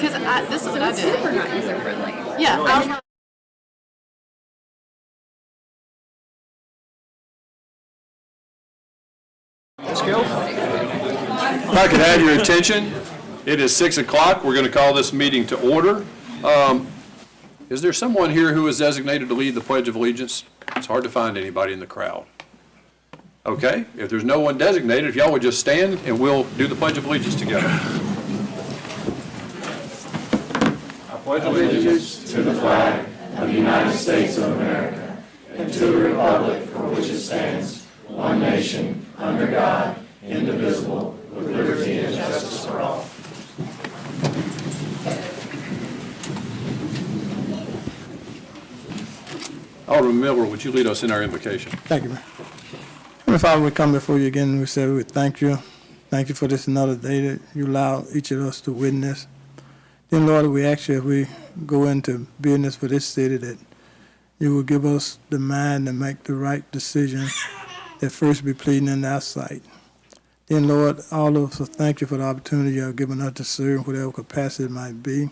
Because this is what I did. Super not user friendly. Yeah, I was like, Let's go. If I could have your attention, it is 6 o'clock. We're going to call this meeting to order. Is there someone here who is designated to lead the Pledge of Allegiance? It's hard to find anybody in the crowd. Okay, if there's no one designated, if y'all would just stand and we'll do the Pledge of Allegiance together. I pledge allegiance to the flag of the United States of America and to the republic for which it stands, one nation, under God, indivisible, with liberty and justice for all. Alderman Miller, would you lead us in our invocation? Thank you, man. Heavenly Father, we come before you again and we say we thank you. Thank you for this another day that you allow each of us to witness. Then, Lord, we ask you if we go into business for this city that you will give us the mind to make the right decision that first be pleasing in thy sight. Then, Lord, all of us thank you for the opportunity you have given us to serve whatever capacity it might be.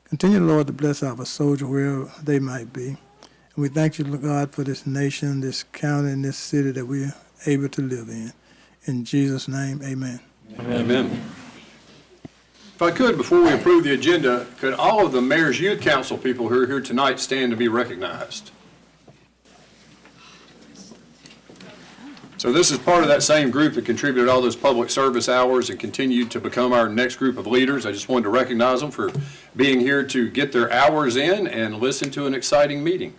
Continue, Lord, to bless our soldiers wherever they might be. And we thank you, God, for this nation, this county, and this city that we are able to live in. In Jesus' name, amen. Amen. If I could, before we approve the agenda, could all of the Mayor's Youth Council people who are here tonight stand to be recognized? So this is part of that same group that contributed all those public service hours and continued to become our next group of leaders. I just wanted to recognize them for being here to get their hours in and listen to an exciting meeting.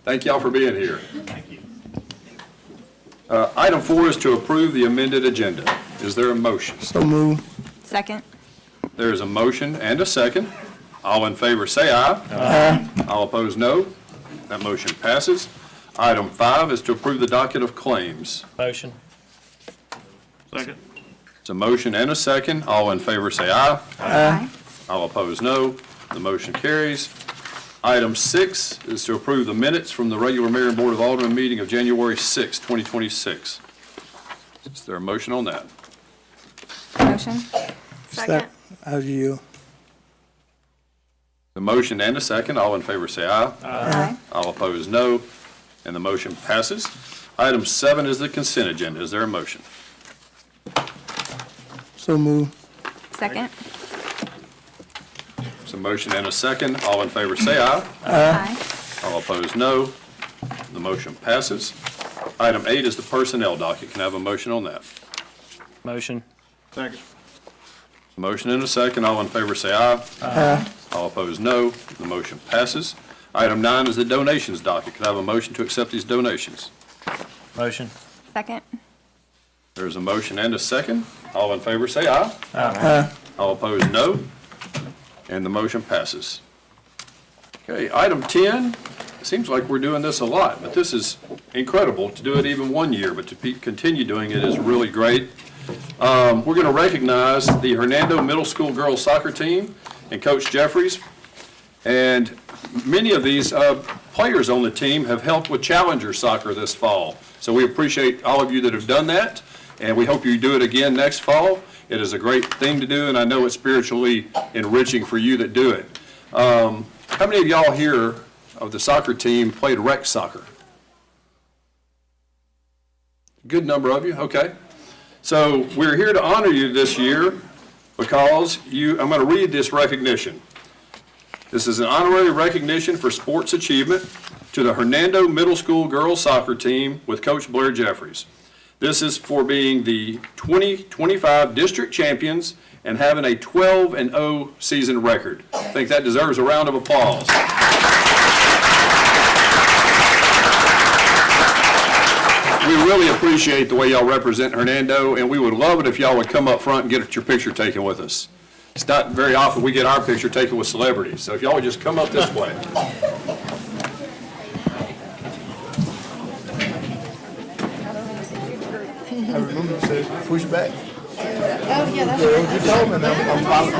Thank y'all for being here. Thank you. Item 4 is to approve the amended agenda. Is there a motion? So move. Second. There is a motion and a second. All in favor say aye. Aye. All opposed, no. That motion passes. Item 5 is to approve the docket of claims. Motion. Second. It's a motion and a second. All in favor say aye. Aye. All opposed, no. The motion carries. Item 6 is to approve the minutes from the regular Mayor and Board of Aldermen meeting of January 6, 2026. Is there a motion on that? Motion. second. As you. The motion and a second. All in favor say aye. Aye. All opposed, no. And the motion passes. Item 7 is the consent agenda. Is there a motion? So move. Second. It's a motion and a second. All in favor say aye. Aye. All opposed, no. The motion passes. Item 8 is the personnel docket. Can I have a motion on that? Motion. Second. Motion and a second. All in favor say aye. Aye. All opposed, no. The motion passes. Item 9 is the donations docket. Can I have a motion to accept these donations? Motion. Second. There's a motion and a second. All in favor say aye. Aye. All opposed, no. And the motion passes. Okay, item 10. It seems like we're doing this a lot, but this is incredible to do it even one year, but to continue doing it is really great. We're going to recognize the Hernando Middle School girls soccer team and Coach Jefferies. And many of these players on the team have helped with Challenger Soccer this fall. So we appreciate all of you that have done that, and we hope you do it again next fall. It is a great thing to do, and I know it's spiritually enriching for you that do it. How many of y'all here of the soccer team played rec soccer? Good number of you, okay. So we're here to honor you this year because I'm going to read this recognition. This is an honorary recognition for sports achievement to the Hernando Middle School girls soccer team with Coach Blair Jefferies. This is for being the 2025 district champions and having a 12-0 season record. I think that deserves a round of applause. We really appreciate the way y'all represent Hernando, and we would love it if y'all would come up front and get your picture taken with us. It's not very often we get our picture taken with celebrities, so if y'all would just come up this way. I remember you said push back. Oh, yeah, that's You told me that. I'm following.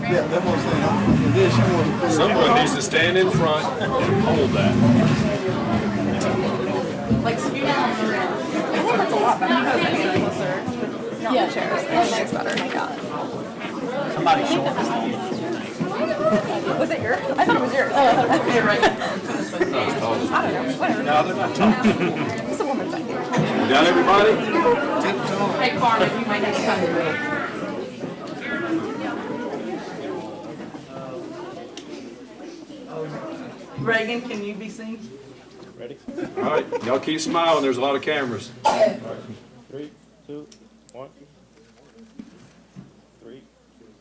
Yeah, that's what I'm saying. And then she wanted to push Someone needs to stand in front and hold that. like scoot out on the rim. I think that's a lot better. Closer. Not the chairs. That makes better. My God. Was it yours? I thought it was yours. I don't know, whatever. No, they're not tall. It's a woman's idea. You done, everybody? Hey, Carmen, you might need to come to me. Reagan, can you be seen? All right, y'all keep smiling, there's a lot of cameras. 3, 2, 1. 3,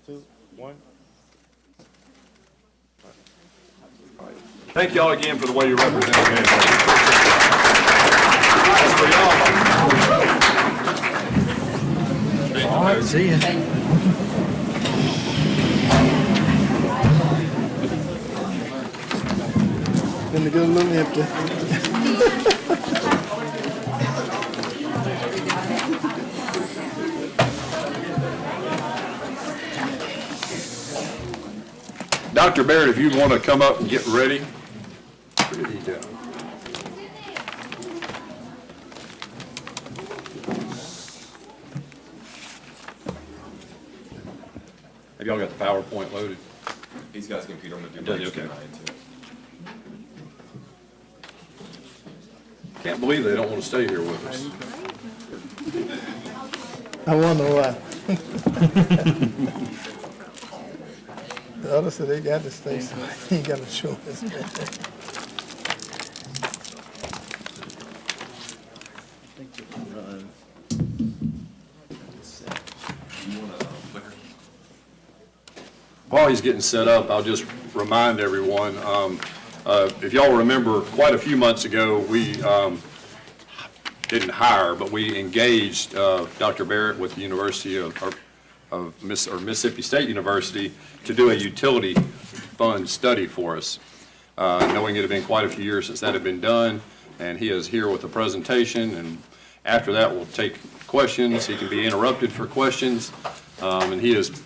2, 1. Thank y'all again for the way you represent the community. That's for y'all. All right, see ya. Then they get a little empty. Dr. Barrett, if you'd want to come up and get ready. Where did he go? Have y'all got the PowerPoint loaded? He's got his computer on the Does he? duplex Okay. tonight, too. Can't believe they don't want to stay here with us. I wonder why. The others said they got to stay, so he ain't got a choice. While he's getting set up, I'll just remind everyone, if y'all remember, quite a few months ago, we didn't hire, but we engaged Dr. Barrett with the University of Mississippi State University to do a utility fund study for us, knowing it had been quite a few years since that had been done, and he is here with a presentation, and after that we'll take questions. He can be interrupted for questions, and he is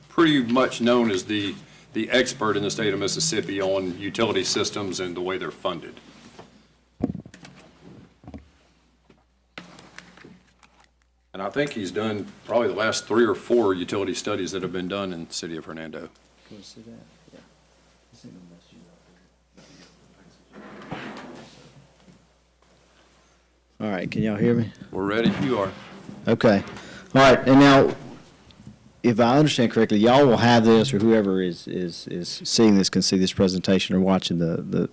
pretty much known as the expert in the state of Mississippi on utility systems and the way they're funded. And I think he's done probably the last 3 or 4 utility studies that have been done in the city of Hernando. Can you see that? Yeah. All right, can y'all hear me? We're ready if you are. Okay. All right, and now, if I understand correctly, y'all will have this, or whoever is seeing this can see this presentation, or watching the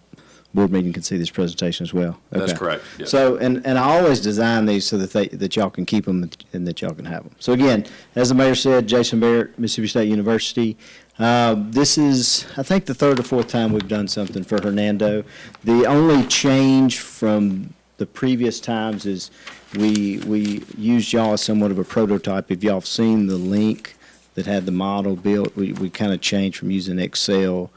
board meeting can see this presentation as well. That's Okay. correct, yes. So, and I always design these so that y'all can keep them and that y'all can have them. So again, as the mayor said, Jason Barrett, Mississippi State University. This is, I think, the 3rd or 4th time we've done something for Hernando. The only change from the previous times is we used y'all as somewhat of a prototype. If y'all have seen the link that had the model built, we kind of changed from using Excel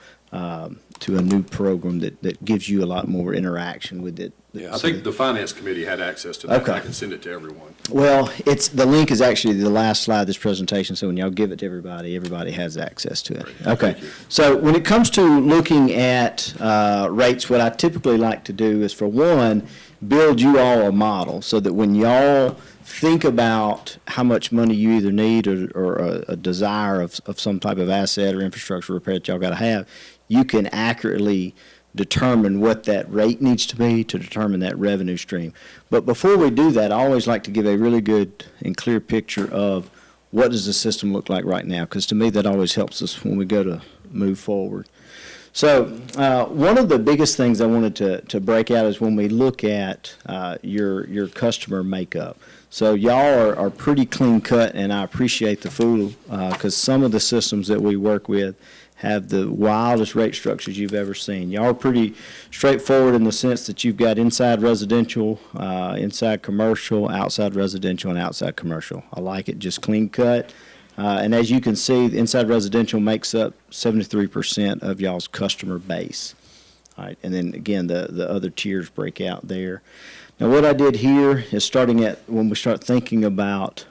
to a new program that gives you a lot more interaction with it. Yeah, I think the finance committee had access to that. Okay. I can send it to everyone. Well, the link is actually the last slide of this presentation, so when y'all give it to everybody has access to it. Okay. Thank you. So when it comes to looking at rates, what I typically like to do is, for one, build you all a model so that when y'all think about how much money you either need or a desire of some type of asset or infrastructure repair that y'all got to have, you can accurately determine what that rate needs to be to determine that revenue stream. But before we do that, I always like to give a really good and clear picture of what does the system look like right now, because to me that always helps us when we go to move forward. So one of the biggest things I wanted to break out is when we look at your customer makeup. So y'all are pretty clean cut, and I appreciate the fool, because some of the systems that we work with have the wildest rate structures you've ever seen. Y'all are pretty straightforward in the sense that you've got inside residential, inside commercial, outside residential, and outside commercial. I like it just clean cut. And as you can see, the inside residential makes up 73% of y'all's customer base. All right, and then again, the other tiers break out there. Now, what I did here is starting at when we start thinking about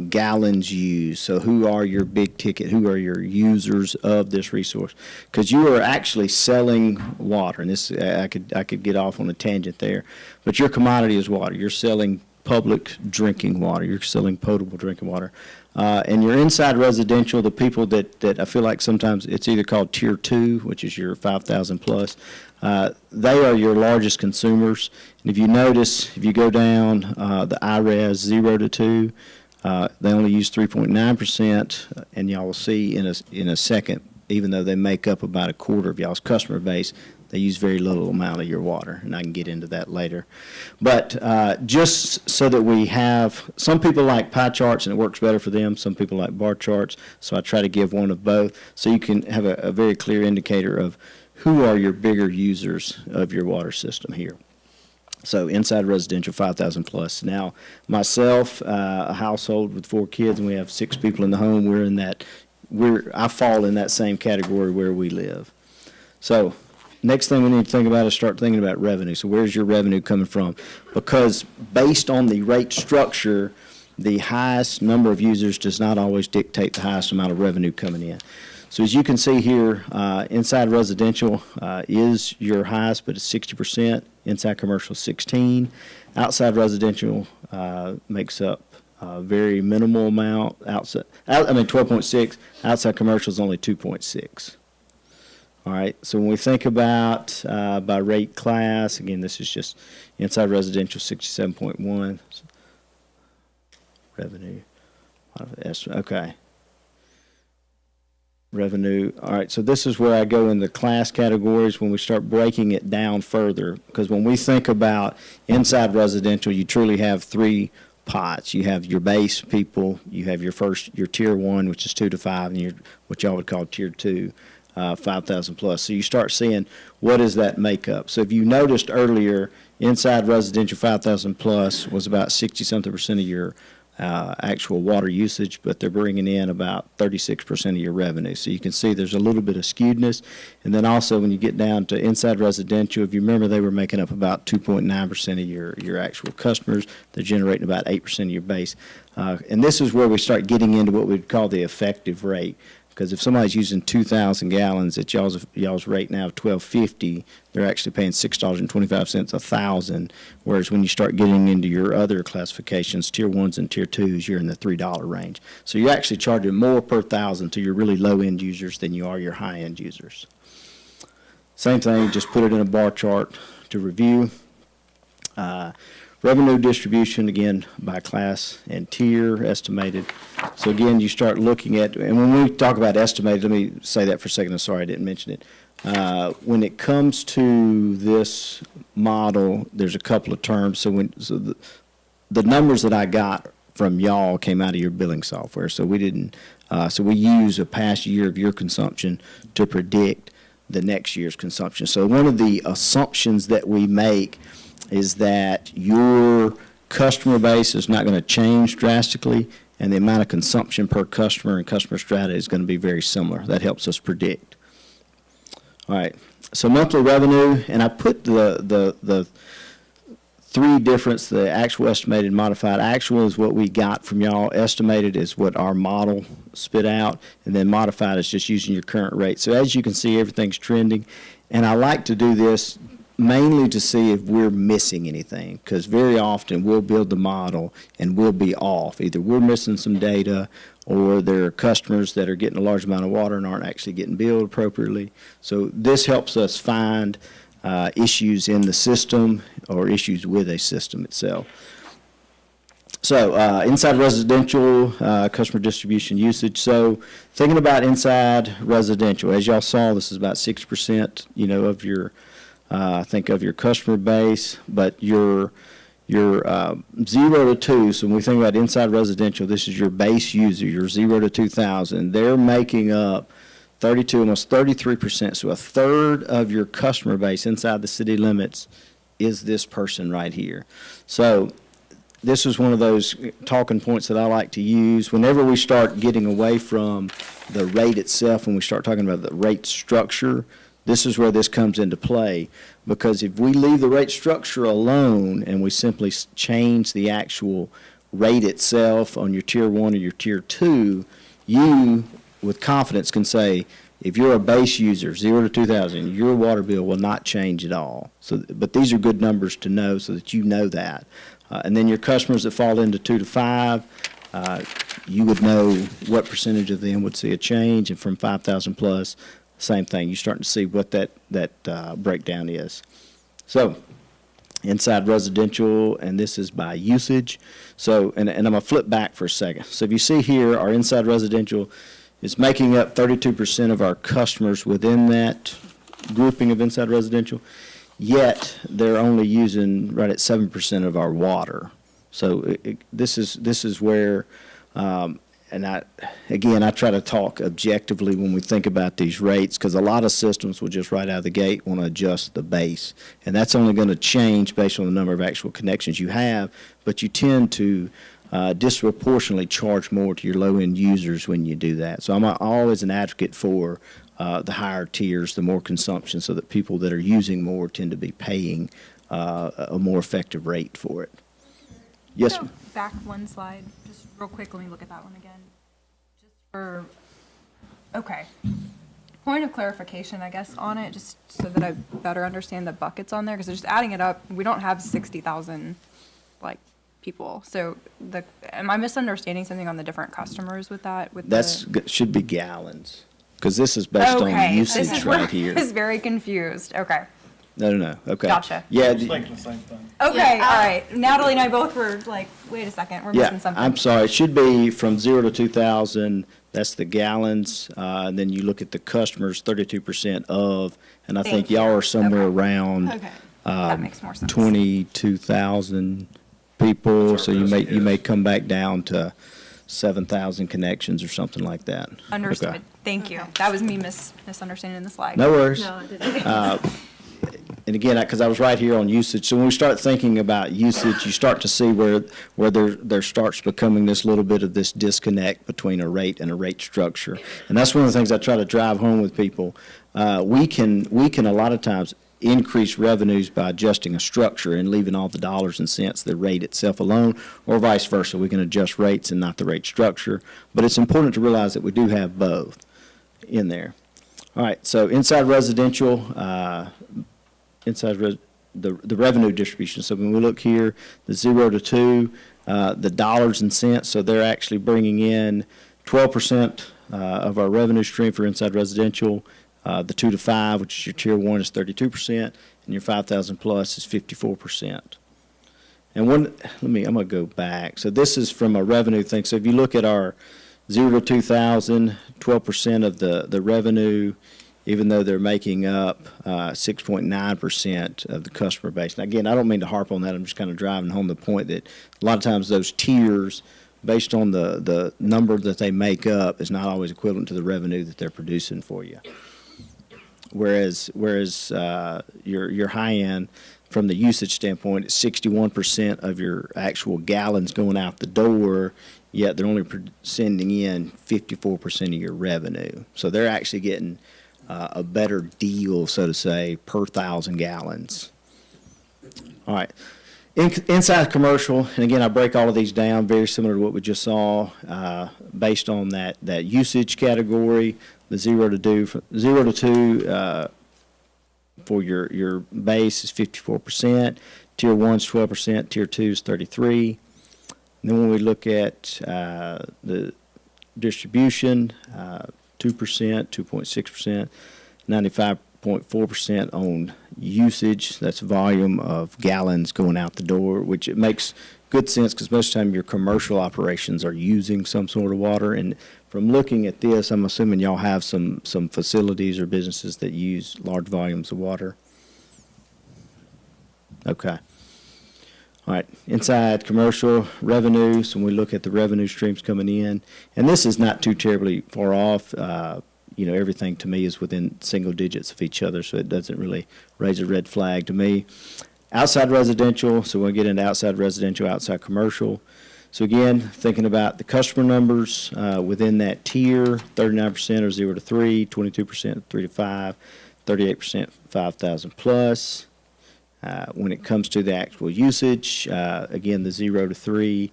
gallons used. So who are your big ticket, who are your users of this resource? Because you are actually selling water, and this I could get off on a tangent there, but your commodity is water. You're selling public drinking water. You're selling potable drinking water. And your inside residential, the people that I feel like sometimes it's either called Tier 2, which is your 5,000 plus, they are your largest consumers. And if you notice, if you go down the IRES 0 to 2, they only use 3.9%, and y'all will see in a second, even though they make up about a quarter of y'all's customer base, they use very little amount of your water, and I can get into that later. But just so that we have, some people like pie charts and it works better for them, some people like bar charts, so I try to give one of both, so you can have a very clear indicator of who are your bigger users of your water system here. So inside residential, 5,000 plus. Now, myself, a household with 4 kids, and we have 6 people in the home, I fall in that same category where we live. So next thing we need to think about is start thinking about revenue. So where's your revenue coming from? Because based on the rate structure, the highest number of users does not always dictate the highest amount of revenue coming in. So as you can see here, inside residential is your highest, but it's 60%. Inside commercial, 16. Outside residential makes up a very minimal amount. 12.6. Outside commercial is only 2.6. All right, so when we think about by rate class, again, this is just inside residential, 67.1. Revenue, okay. Revenue, all right, so this is where I go in the class categories when we start breaking it down further, because when we think about inside residential, you truly have 3 pots. You have your base people, you have your tier 1, which is 2 to 5, and what y'all would call tier 2. 5,000 plus. So you start seeing what is that makeup. So if you noticed earlier, inside residential 5,000 plus was about 60-something% of your actual water usage, but they're bringing in about 36% of your revenue. So you can see there's a little bit of skewedness. And then also when you get down to inside residential, if you remember, they were making up about 2.9% of your actual customers. They're generating about 8% of your base. And this is where we start getting into what we'd call the effective rate. Because if somebody's using 2,000 gallons at y'all's rate now of $12.50, they're actually paying $6.25 1,000. Whereas when you start getting into your other classifications, tier 1s and tier 2s, you're in the $3 range. So you're actually charging more per thousand to your really low-end users than you are your high-end users. Same thing, just put it in a bar chart to review. Revenue distribution, again, by class and tier, estimated. So again, you start looking at, and when we talk about estimated, let me say that for a second. I'm sorry I didn't mention it. When it comes to this model, there's a couple of terms. So the numbers that I got from y'all came out of your billing software. So we didn't, so we use a past year of your consumption to predict the next year's consumption. So one of the assumptions that we make is that your customer base is not going to change drastically, and the amount of consumption per customer and customer strata is going to be very similar. That helps us predict. All right, so monthly revenue, and I put the 3 difference, the actual, estimated, modified. Actual is what we got from y'all. Estimated is what our model spit out, and then modified is just using your current rate. So as you can see, everything's trending, and I like to do this mainly to see if we're missing anything, because very often we'll build the model and we'll be off. Either we're missing some data, or there are customers that are getting a large amount of water and aren't actually getting billed appropriately. So this helps us find issues in the system or issues with a system itself. So inside residential, customer distribution usage. So thinking about inside residential, as y'all saw, this is about 6%, of your think of your customer base, but your 0 to 2, so when we think about inside residential, this is your base user, your 0 to 2,000. They're making up 32, almost 33%. So a third of your customer base inside the city limits is this person right here. So this is one of those talking points that I like to use whenever we start getting away from the rate itself, when we start talking about the rate structure. This is where this comes into play, because if we leave the rate structure alone and we simply change the actual rate itself on your tier 1 or your tier 2, you with confidence can say If you're a base user, 0 to 2,000, your water bill will not change at all. So, but these are good numbers to know so that you know that. And then your customers that fall into 2 to 5, you would know what percentage of them would see a change, and from 5,000 plus, same thing. You're starting to see what that breakdown is. So, inside residential, and this is by usage. So, and I'm gonna flip back for a second. So if you see here, our inside residential is making up 32% of our customers within that grouping of inside residential, yet they're only using right at 7% of our water. So this is where, and I try to talk objectively when we think about these rates, because a lot of systems will just right out of the gate want to adjust the base. And that's only going to change based on the number of actual connections you have, but you tend to disproportionately charge more to your low-end users when you do that. So I'm always an advocate for the higher tiers, the more consumption, so that people that are using more tend to be paying a more effective rate for it. Yes? Go back one slide, just real quick, let me look at that one again. Just for, okay. Point of clarification, I guess, on it, just so that I better understand the buckets on there, because just adding it up, we don't have 60,000, like, people. So am I misunderstanding something on the different customers with that? Should be gallons, because this is based on usage this is right where here. I was very confused. Okay. No. Okay. Gotcha. Yeah. I was thinking the same thing. Okay, all right. Natalie and I both were like, wait a second, we're missing something. I'm sorry. It should be from 0 to 2,000. That's the gallons. And then you look at the customers, 32% of, and I think Thank you. y'all are somewhere Okay. around Okay. That makes more sense. 22,000 people. So you may come back down to 7,000 connections or something like that. Understood. Okay. Thank you. That was me misunderstanding the slide. No worries. No, I didn't. And again, because I was right here on usage, so when we start thinking about usage, you start to see where there starts becoming this little bit of this disconnect between a rate and a rate structure. And that's one of the things I try to drive home with people. We can a lot of times increase revenues by adjusting a structure and leaving all the dollars and cents, the rate itself alone, or vice versa. We can adjust rates and not the rate structure. But it's important to realize that we do have both in there. All right, so inside residential, the revenue distribution. So when we look here, the 0 to 2, the dollars and cents, so they're actually bringing in 12% of our revenue stream for inside residential. The 2 to 5, which is your tier 1, is 32%, and your 5,000 plus is 54%. And I'm going to go back. So this is from a revenue thing. So if you look at our 0 to 2,000, 12% of the revenue, even though they're making up 6.9% of the customer base. Now, again, I don't mean to harp on that. I'm just kind of driving home the point that a lot of times those tiers, based on the number that they make up, is not always equivalent to the revenue that they're producing for you. Whereas your high end, from the usage standpoint, it's 61% of your actual gallons going out the door, yet they're only sending in 54% of your revenue. So they're actually getting a better deal, so to say, per 1,000 gallons. All right. Inside commercial, and again, I break all of these down, very similar to what we just saw, based on that usage category. The 0 to 2 for your base is 54%. Tier 1 is 12%. Tier 2 is 33%. And then when we look at the distribution, 2%, 2.6%, 95.4% on usage. That's volume of gallons going out the door, which it makes good sense because most of the time your commercial operations are using some sort of water. And from looking at this, I'm assuming y'all have some facilities or businesses that use large volumes of water. Okay. All right, inside commercial revenue, so when we look at the revenue streams coming in, and this is not too terribly far off. Everything to me is within single digits of each other, so it doesn't really raise a red flag to me. Outside residential, so we'll get into outside residential, outside commercial. So again, thinking about the customer numbers within that tier, 39% are 0 to 3, 22% 3 to 5, 38% 5,000 plus. When it comes to the actual usage, again, the 0 to 3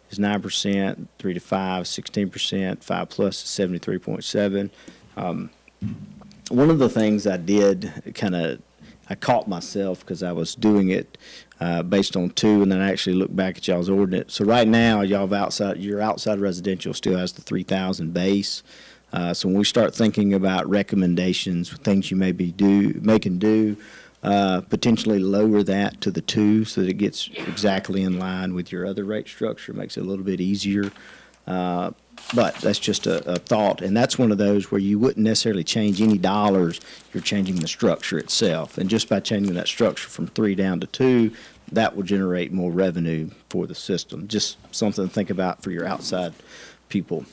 is 9%, 3 to 5, 16%, 5 plus is 73.7. one of the things I did I caught myself because I was doing it based on 2, and then I actually looked back at y'all's ordinance. So right now, your outside residential still has the 3,000 base. So when we start thinking about recommendations, things you may can do, potentially lower that to the 2 so that it gets exactly in line with your other rate structure, makes it a little bit easier. But that's just a thought, and that's one of those where you wouldn't necessarily change any dollars, you're changing the structure itself. And just by changing that structure from 3 down to 2, that will generate more revenue for the system. Just something to think about for your outside people.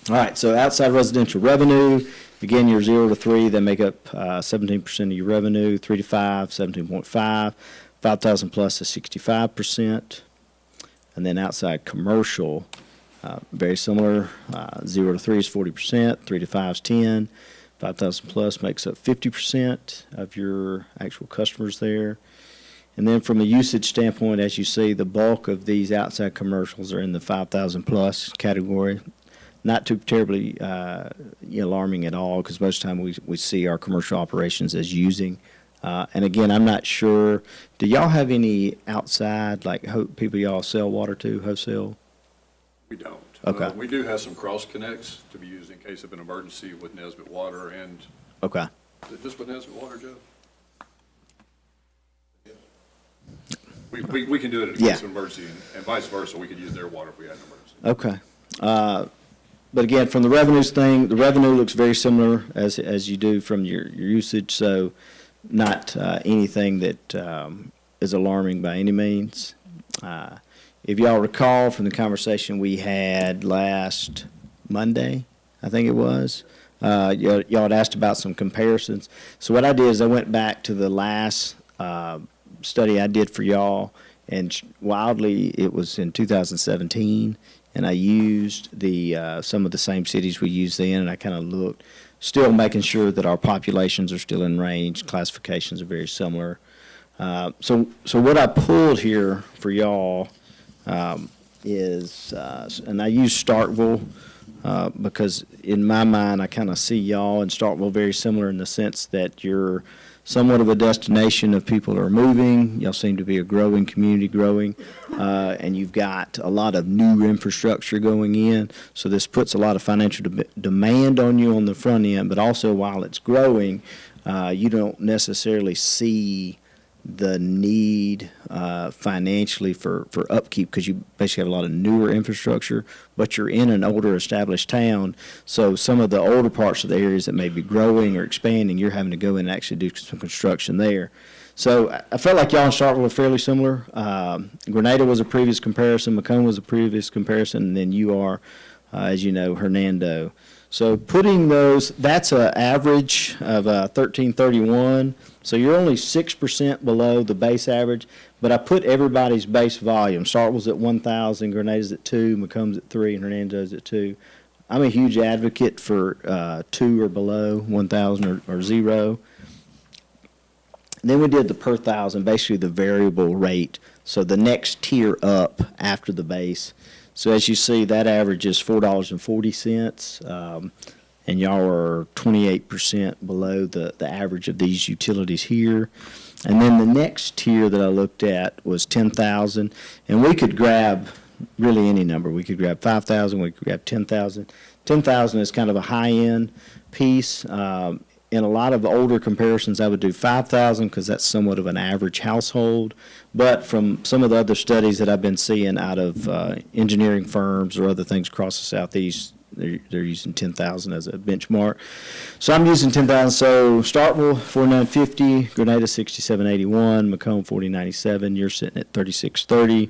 All right, so outside residential revenue, again, your 0 to 3, they make up 17% of your revenue, 3 to 5, 17.5, 5,000 plus is 65%, and then outside commercial, very similar, 0 to 3 is 40%, 3 to 5 is 10, 5,000 plus makes up 50% of your actual customers there. And then from a usage standpoint, as you see, the bulk of these outside commercials are in the 5,000 plus category. Not too terribly alarming at all, because most of the time we see our commercial operations as using. And again, I'm not sure, do y'all have any outside, like people y'all sell water to, wholesale? We don't. Okay. We do have some cross connects to be used in case of an emergency with Nesbitt Water and, Okay. is it just with Nesbitt Water, Joe? We can do it in case of an emergency, and vice versa, we could use their water if we had an emergency. Okay. But again, from the revenues thing, the revenue looks very similar as you do from your usage, so not anything that is alarming by any means. If y'all recall from the conversation we had last Monday, I think it was, y'all had asked about some comparisons. So what I did is I went back to the last study I did for y'all, and wildly it was in 2017, and I used some of the same cities we used then, and I kind of looked, still making sure that our populations are still in range, classifications are very similar. So what I pulled here for y'all is, and I use Starkville because in my mind I kind of see y'all and Starkville very similar in the sense that you're somewhat of a destination of people that are moving. Y'all seem to be a growing community, and you've got a lot of new infrastructure going in. So this puts a lot of financial demand on you on the front end, but also while it's growing, you don't necessarily see the need financially for upkeep because you basically have a lot of newer infrastructure, but you're in an older established town, so some of the older parts of the areas that may be growing or expanding, you're having to go in and actually do some construction there. So I felt like y'all in Starkville were fairly similar. Grenada was a previous comparison, Macomb was a previous comparison, and then you are, as you know, Hernando. So putting those, that's an average of 1331. So you're only 6% below the base average, but I put everybody's base volume. Starkville's at 1,000, Grenada's at 2, Macomb's at 3, and Hernando's at 2. I'm a huge advocate for 2 or below, 1,000 or 0. And then we did the per thousand, basically the variable rate. So the next tier up after the base. So as you see, that average is $4.40, and y'all are 28% below the average of these utilities here. And then the next tier that I looked at was 10,000, and we could grab really any number. We could grab 5,000, we could grab 10,000. 10,000 is kind of a high-end piece. In a lot of older comparisons, I would do 5,000 because that's somewhat of an average household. But from some of the other studies that I've been seeing out of engineering firms or other things across the Southeast, they're using 10,000 as a benchmark. So I'm using 10,000. So Starkville, 4,950, Grenada, 6,781, Macomb, 4,097. You're sitting at 3,630.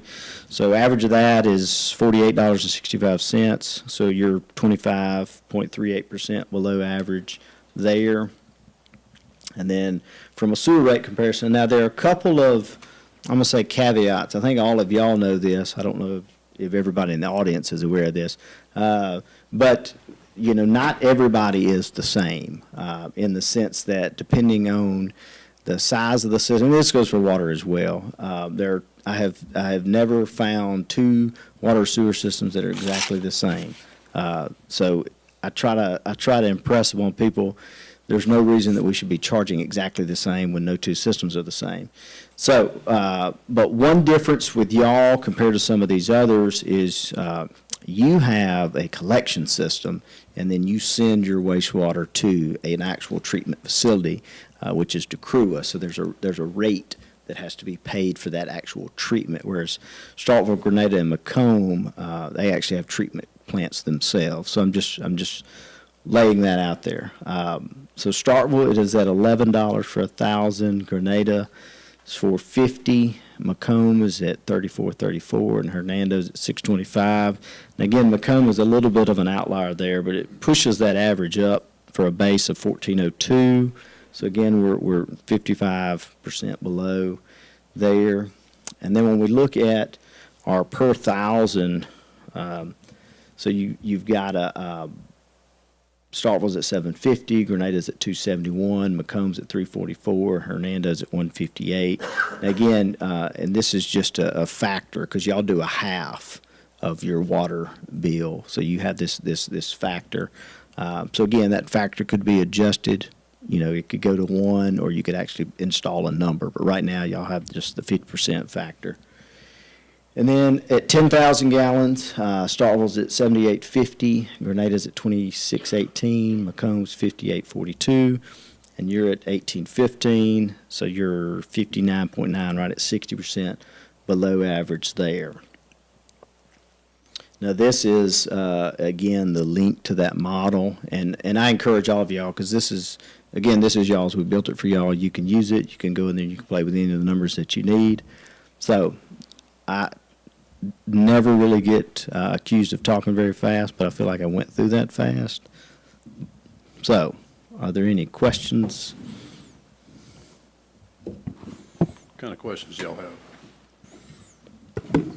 So average of that is $48.65. So you're 25.38% below average there. And then from a sewer rate comparison, now there are a couple of, I'm going to say caveats. I think all of y'all know this. I don't know if everybody in the audience is aware of this. But, you know, not everybody is the same in the sense that depending on the size of the system, and this goes for water as well. I have never found 2 water sewer systems that are exactly the same. So I try to impress upon people, there's no reason that we should be charging exactly the same when no two systems are the same. So, but one difference with y'all compared to some of these others is you have a collection system, and then you send your wastewater to an actual treatment facility, which is DeCrua. So there's a rate that has to be paid for that actual treatment, whereas Starkville, Grenada, and Macomb, they actually have treatment plants themselves. So I'm just laying that out there. So Starkville, it is at $11 for 1,000. Grenada is $4.50. Macomb is at $34.34, and Hernando's at $6.25. And again, Macomb is a little bit of an outlier there, but it pushes that average up for a base of $14.02. So again, we're 55% below there. And then when we look at our per 1,000, so you've got Starkville's at $7.50, Grenada's at $2.71, Macomb's at $3.44, Hernando's at $1.58. Again, and this is just a factor because y'all do a half of your water bill, so you have this factor. So again, that factor could be adjusted. You know, it could go to 1, or you could actually install a number. But right now, y'all have just the 50% factor. And then at 10,000 gallons, Starkville's at $78.50, Grenada's at $26.18, Macomb's $58.42, and you're at $18.15, so you're 59.9, right at 60% below average there. Now this is, again, the link to that model, and I encourage all of y'all, because this is y'all's, we built it for y'all, you can use it, you can go in there, you can play with any of the numbers that you need. So I never really get accused of talking very fast, but I feel like I went through that fast. So, are there any questions? What kind of questions y'all have?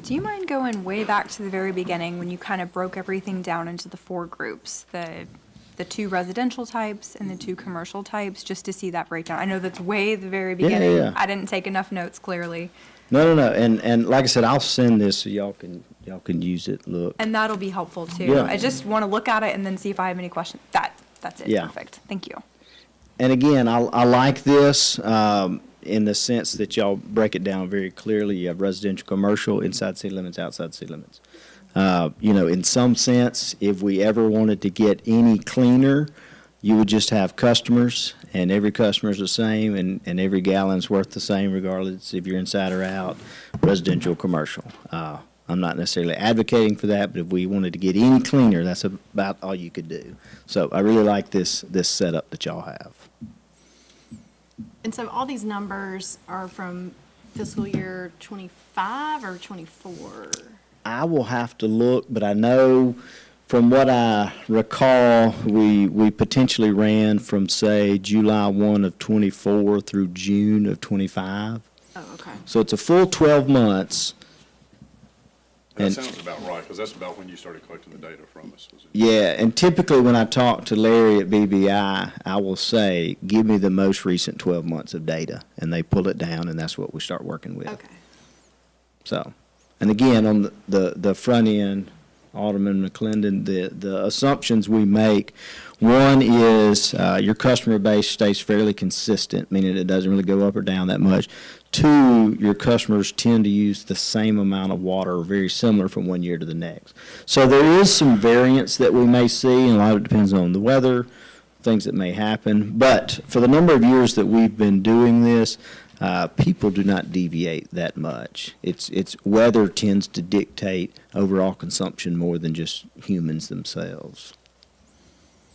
Do you mind going way back to the very beginning when you kind of broke everything down into the 4 groups, the 2 residential types and the 2 commercial types, just to see that breakdown? I know that's way the very beginning. Yeah. I didn't take enough notes clearly. No. And like I said, I'll send this so y'all can use it, look. And that'll be helpful too. Yeah. I just want to look at it and then see if I have any questions. That's it. Yeah. Perfect. Thank you. And again, I like this in the sense that y'all break it down very clearly. You have residential, commercial, inside city limits, outside city limits. You know, in some sense, if we ever wanted to get any cleaner, you would just have customers, and every customer is the same, and every gallon's worth the same regardless if you're inside or out, residential, commercial. I'm not necessarily advocating for that, but if we wanted to get any cleaner, that's about all you could do. So I really like this setup that y'all have. And so all these numbers are from fiscal year 25 or 24? I will have to look, but I know from what I recall, we potentially ran from, say, July 1 of 24 through June of 25. Oh, okay. So it's a full 12 months. That And- sounds about right, because that's about when you started collecting the data from us. Was it? Yeah, and typically when I talk to Larry at BBI, I will say, give me the most recent 12 months of data, and they pull it down, and that's what we start working with. Okay. So, and again, on the front end, Alderman McClendon, the assumptions we make, one is your customer base stays fairly consistent, meaning it doesn't really go up or down that much. 2, your customers tend to use the same amount of water, or very similar from one year to the next. So there is some variance that we may see, and a lot of it depends on the weather, things that may happen. But for the number of years that we've been doing this, people do not deviate that much. It's weather tends to dictate overall consumption more than just humans themselves.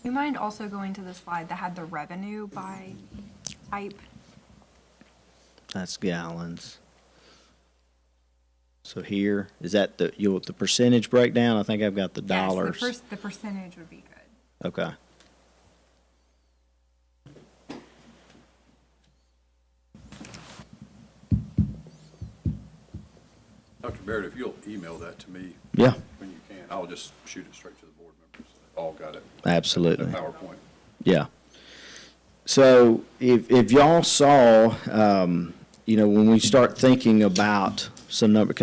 Do you mind also going to the slide that had the revenue by type? That's gallons. So here, is that the percentage breakdown? I think I've got the dollars. Yes, the percentage would be good. Okay. Dr. Barrett, if you'll email that to me Yeah, when you can, I'll just shoot it straight to the board members. They've all got it, absolutely. the PowerPoint. Yeah. So if y'all saw, when we start thinking about some number,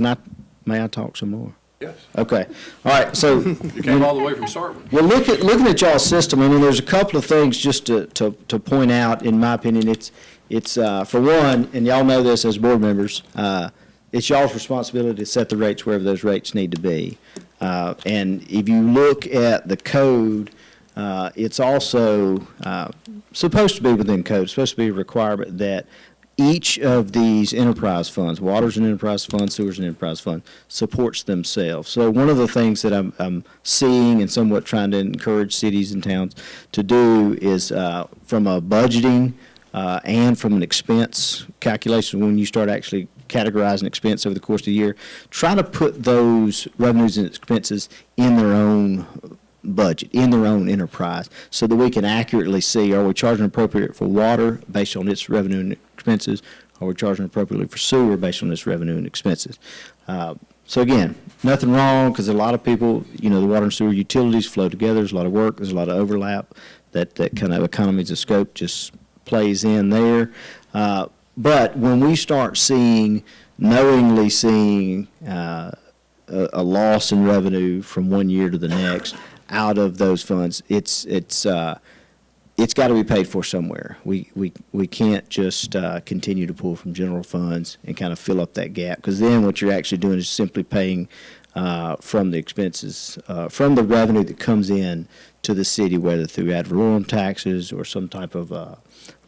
may I talk some more? Yes. Okay, all right, so. You came all the way from Sartland. Well, looking at y'all's system, I mean, there's a couple of things just to point out, in my opinion. It's for one, and y'all know this as board members, it's y'all's responsibility to set the rates wherever those rates need to be. And if you look at the code, it's also supposed to be within code, it's supposed to be a requirement that each of these enterprise funds, water's an enterprise fund, sewer's an enterprise fund, supports themselves. So one of the things that I'm seeing and somewhat trying to encourage cities and towns to do is from a budgeting and from an expense calculation, when you start actually categorizing expense over the course of the year, try to put those revenues and expenses in their own budget, in their own enterprise, so that we can accurately see, are we charging appropriate for water based on its revenue and expenses? Are we charging appropriately for sewer based on its revenue and expenses? So again, nothing wrong, because a lot of people, the water and sewer utilities flow together. There's a lot of work. There's a lot of overlap. That kind of economies of scope just plays in there. But when we start knowingly seeing a loss in revenue from one year to the next out of those funds, it's got to be paid for somewhere. We can't just continue to pull from general funds and kind of fill up that gap, because then what you're actually doing is simply paying from the expenses, from the revenue that comes in to the city, whether through ad valorem taxes or some type of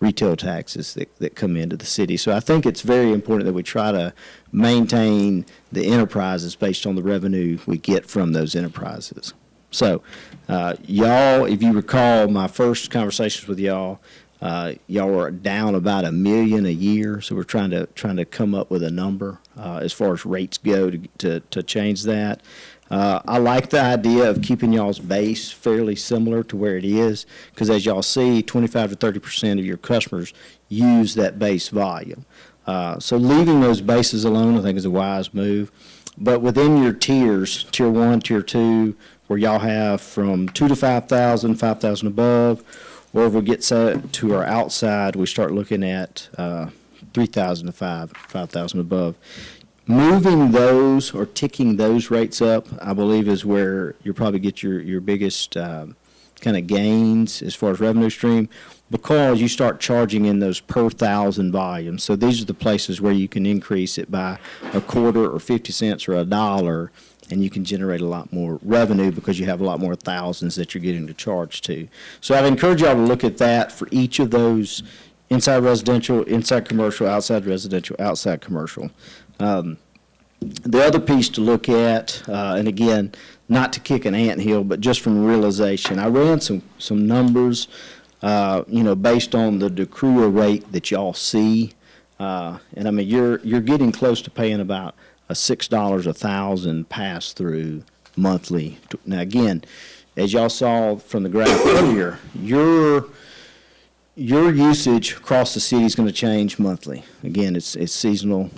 retail taxes that come into the city. So I think it's very important that we try to maintain the enterprises based on the revenue we get from those enterprises. So y'all, if you recall my first conversations with y'all, y'all were down about $1 million a year. So we're trying to come up with a number as far as rates go to change that. I like the idea of keeping y'all's base fairly similar to where it is, because as y'all see, 25 to 30% of your customers use that base volume. So leaving those bases alone, I think, is a wise move. But within your tiers, tier 1, tier 2, where y'all have from 2 to 5,000, 5,000 above, or if we get to our outside, we start looking at 3,000 to 5,000 above. Moving those or ticking those rates up, I believe, is where you'll probably get your biggest kind of gains as far as revenue stream, because you start charging in those per thousand volumes. So these are the places where you can increase it by a quarter or 50 cents or $1, and you can generate a lot more revenue because you have a lot more thousands that you're getting to charge to. So I'd encourage y'all to look at that for each of those: inside residential, inside commercial, outside residential, outside commercial. The other piece to look at, and again, not to kick an anthill, but just from realization, I ran some numbers, based on the DeCrua rate that y'all see, and I mean you're getting close to paying about a $6 a thousand pass through monthly. Now again, as y'all saw from the graph earlier, your usage across the city is going to change monthly. Again, it's seasonal,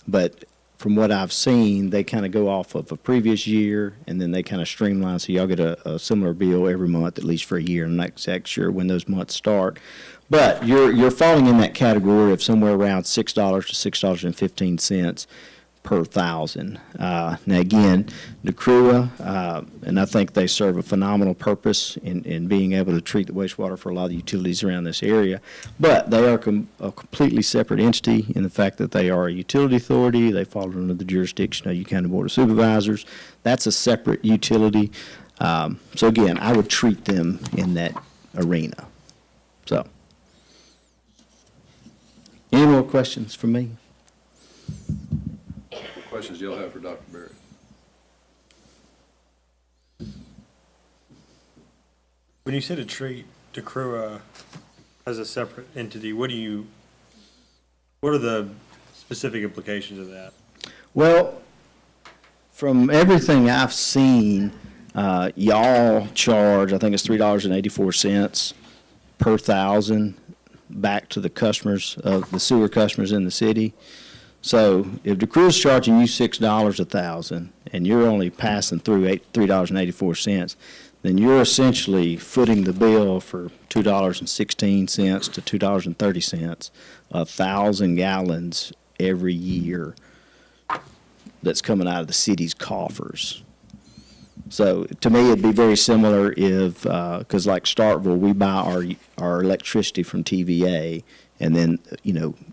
but from what I've seen, they kind of go off of a previous year, and then they kind of streamline, so y'all get a similar bill every month, at least for a year. I'm not exactly sure when those months start. But you're falling in that category of somewhere around $6 to $6.15 per thousand. Now again, DeCrua, and I think they serve a phenomenal purpose in being able to treat the wastewater for a lot of the utilities around this area, but they are a completely separate entity in the fact that they are a utility authority. They fall under the jurisdiction of the County Board of Supervisors. That's a separate utility. So again, I would treat them in that arena. So, any more questions from me? Questions y'all have for Dr. Barrett? When you say to treat DeCrua as a separate entity, what are the specific implications of that? Well, from everything I've seen, y'all charge, I think it's $3.84 per thousand back to the customers, the sewer customers in the city. So if DeCrua's charging you $6 a thousand and you're only passing through $3.84, then you're essentially footing the bill for $2.16 to $2.30, 1,000 gallons every year. that's coming out of the city's coffers. So to me, it'd be very similar if, because like Starkville, we buy our electricity from TVA, and then,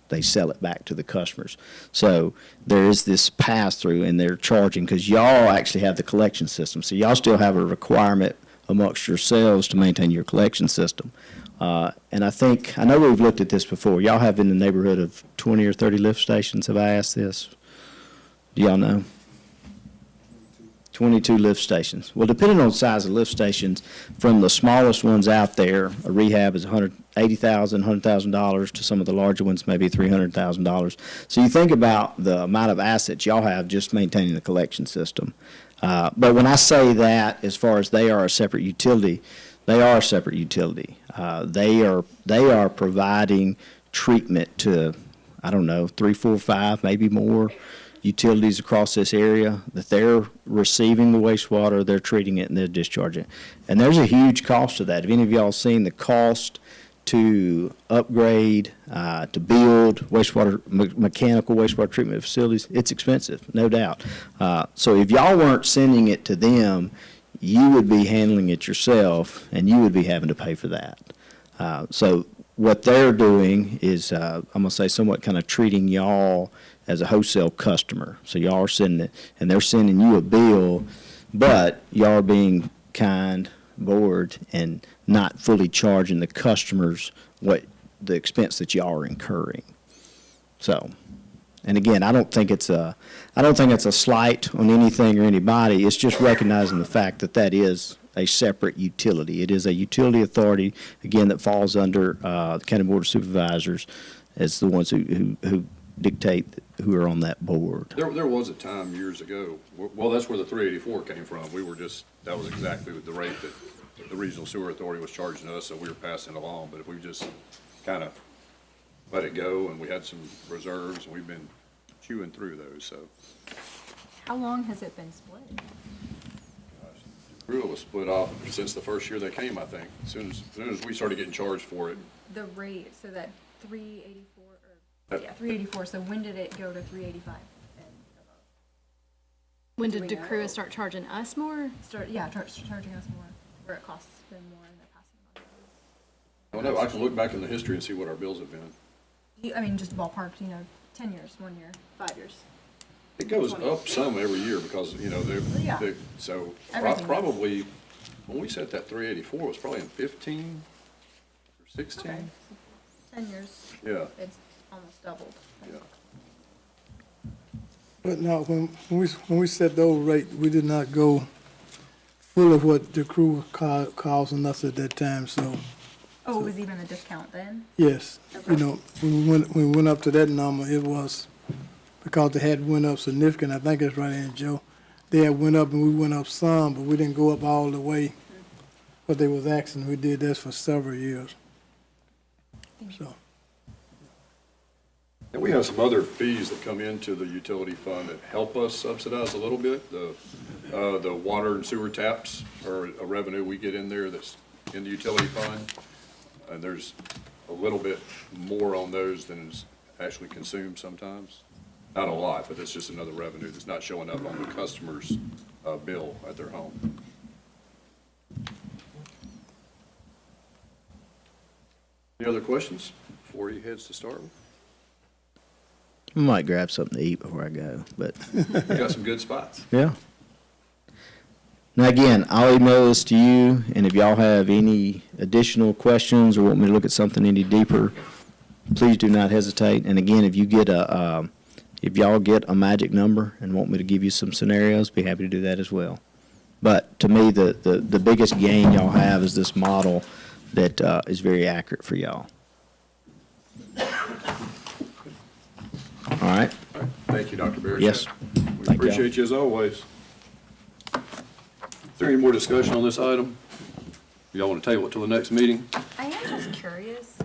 they sell it back to the customers. So there is this pass-through, and they're charging, because y'all actually have the collection system. So y'all still have a requirement amongst yourselves to maintain your collection system. And I know we've looked at this before. Y'all have in the neighborhood of 20 or 30 lift stations. Have I asked this? Do y'all know? 22 lift stations. Well, depending on the size of lift stations, from the smallest ones out there, a rehab is $180,000, $100,000 to some of the larger ones, maybe $300,000. So you think about the amount of assets y'all have just maintaining the collection system. But when I say that, as far as they are a separate utility, they are a separate utility. They are providing treatment to, I don't know, 3, 4, 5, maybe more utilities across this area, that they're receiving the wastewater, they're treating it, and they're discharging it. And there's a huge cost to that. Have any of y'all seen the cost to upgrade, to build mechanical wastewater treatment facilities? It's expensive, no doubt. So if y'all weren't sending it to them, you would be handling it yourself, and you would be having to pay for that. So what they're doing is, I'm going to say, somewhat kind of treating y'all as a wholesale customer. So y'all are sending it, and they're sending you a bill, but y'all are being kind, bored, and not fully charging the customers what the expense that y'all are incurring. So, and again, I don't think it's a slight on anything or anybody. It's just recognizing the fact that that is a separate utility. It is a utility authority, again, that falls under the County Board of Supervisors as the ones who dictate who are on that board. There was a time years ago, well, that's where the 384 came from. That was exactly the rate that the Regional Sewer Authority was charging us, so we were passing it along. But if we just kind of let it go, and we had some reserves, and we've been chewing through those, so. How long has it been split? The crew was split off since the first year they came, I think. As soon as we started getting charged for it. The rate, so that 384, or, yeah, 384, so when did it go to 385? When did DeCrua start charging us more? Charging us more, where it costs them more, and they're passing it on. I don't know, I can look back in the history and see what our bills have been. I mean, just ballpark, 10 years, 1 year, 5 years. It goes up some every year because, Yeah. so Everything probably, when we set that 384, it was probably in 15 or 16. Okay. 10 years. Yeah. It's almost doubled. Yeah. But now, when we set those rates, we did not go full of what the crew was costing us at that time, so, Oh, it was even a discount then? yes. When we went up to that number, it was because they had went up significant. I think that's right, Aunt Joe. They had went up and we went up some, but we didn't go up all the way. What they was asking, we did this for several years. So, And we have some other fees that come into the utility fund that help us subsidize a little bit. The water and sewer taps are a revenue we get in there that's in the utility fund. And there's a little bit more on those than is actually consumed sometimes. Not a lot, but it's just another revenue that's not showing up on the customer's bill at their home. Any other questions before he heads to start? I might grab something to eat before I go, but We got some good spots. yeah. Now, again, I'll email this to you, and if y'all have any additional questions or want me to look at something any deeper, please do not hesitate. And again, if y'all get a magic number and want me to give you some scenarios, be happy to do that as well. But to me, the biggest gain y'all have is this model that is very accurate for y'all. All right? All right. Thank you, Dr. Barrett. Yes. We Thank y'all. appreciate you as always. Is there any more discussion on this item? Y'all want to table it till the next meeting? I am just curious,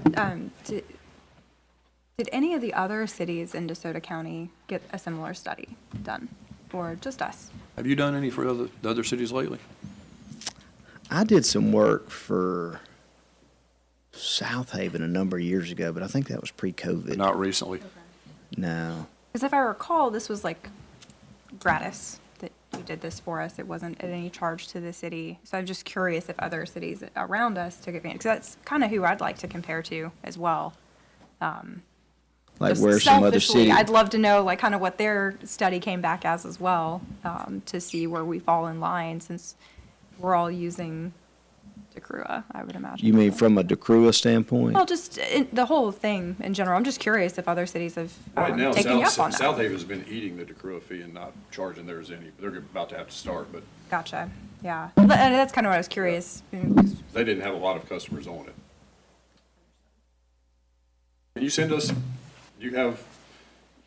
did any of the other cities in DeSoto County get a similar study done, or just us? Have you done any for the other cities lately? I did some work for South Haven a number of years ago, but I think that was pre-COVID. Not recently. No. Because if I recall, this was like gratis, that you did this for us. It wasn't at any charge to the city. So I'm just curious if other cities around us took advantage, because that's kind of who I'd like to compare to as well. Like Just where some other selfishly, city. I'd love to know like kind of what their study came back as well, to see where we fall in line, since we're all using DeCrua, I would imagine. You mean from a DeCrua standpoint? Well, just the whole thing in general. I'm just curious if other cities have Right now, taken you up on that. South Haven's been eating the DeCrua fee and not charging theirs any. They're about to have to start, but Gotcha. Yeah. And that's kind of what I was curious. they didn't have a lot of customers on it. Can you send us, do you have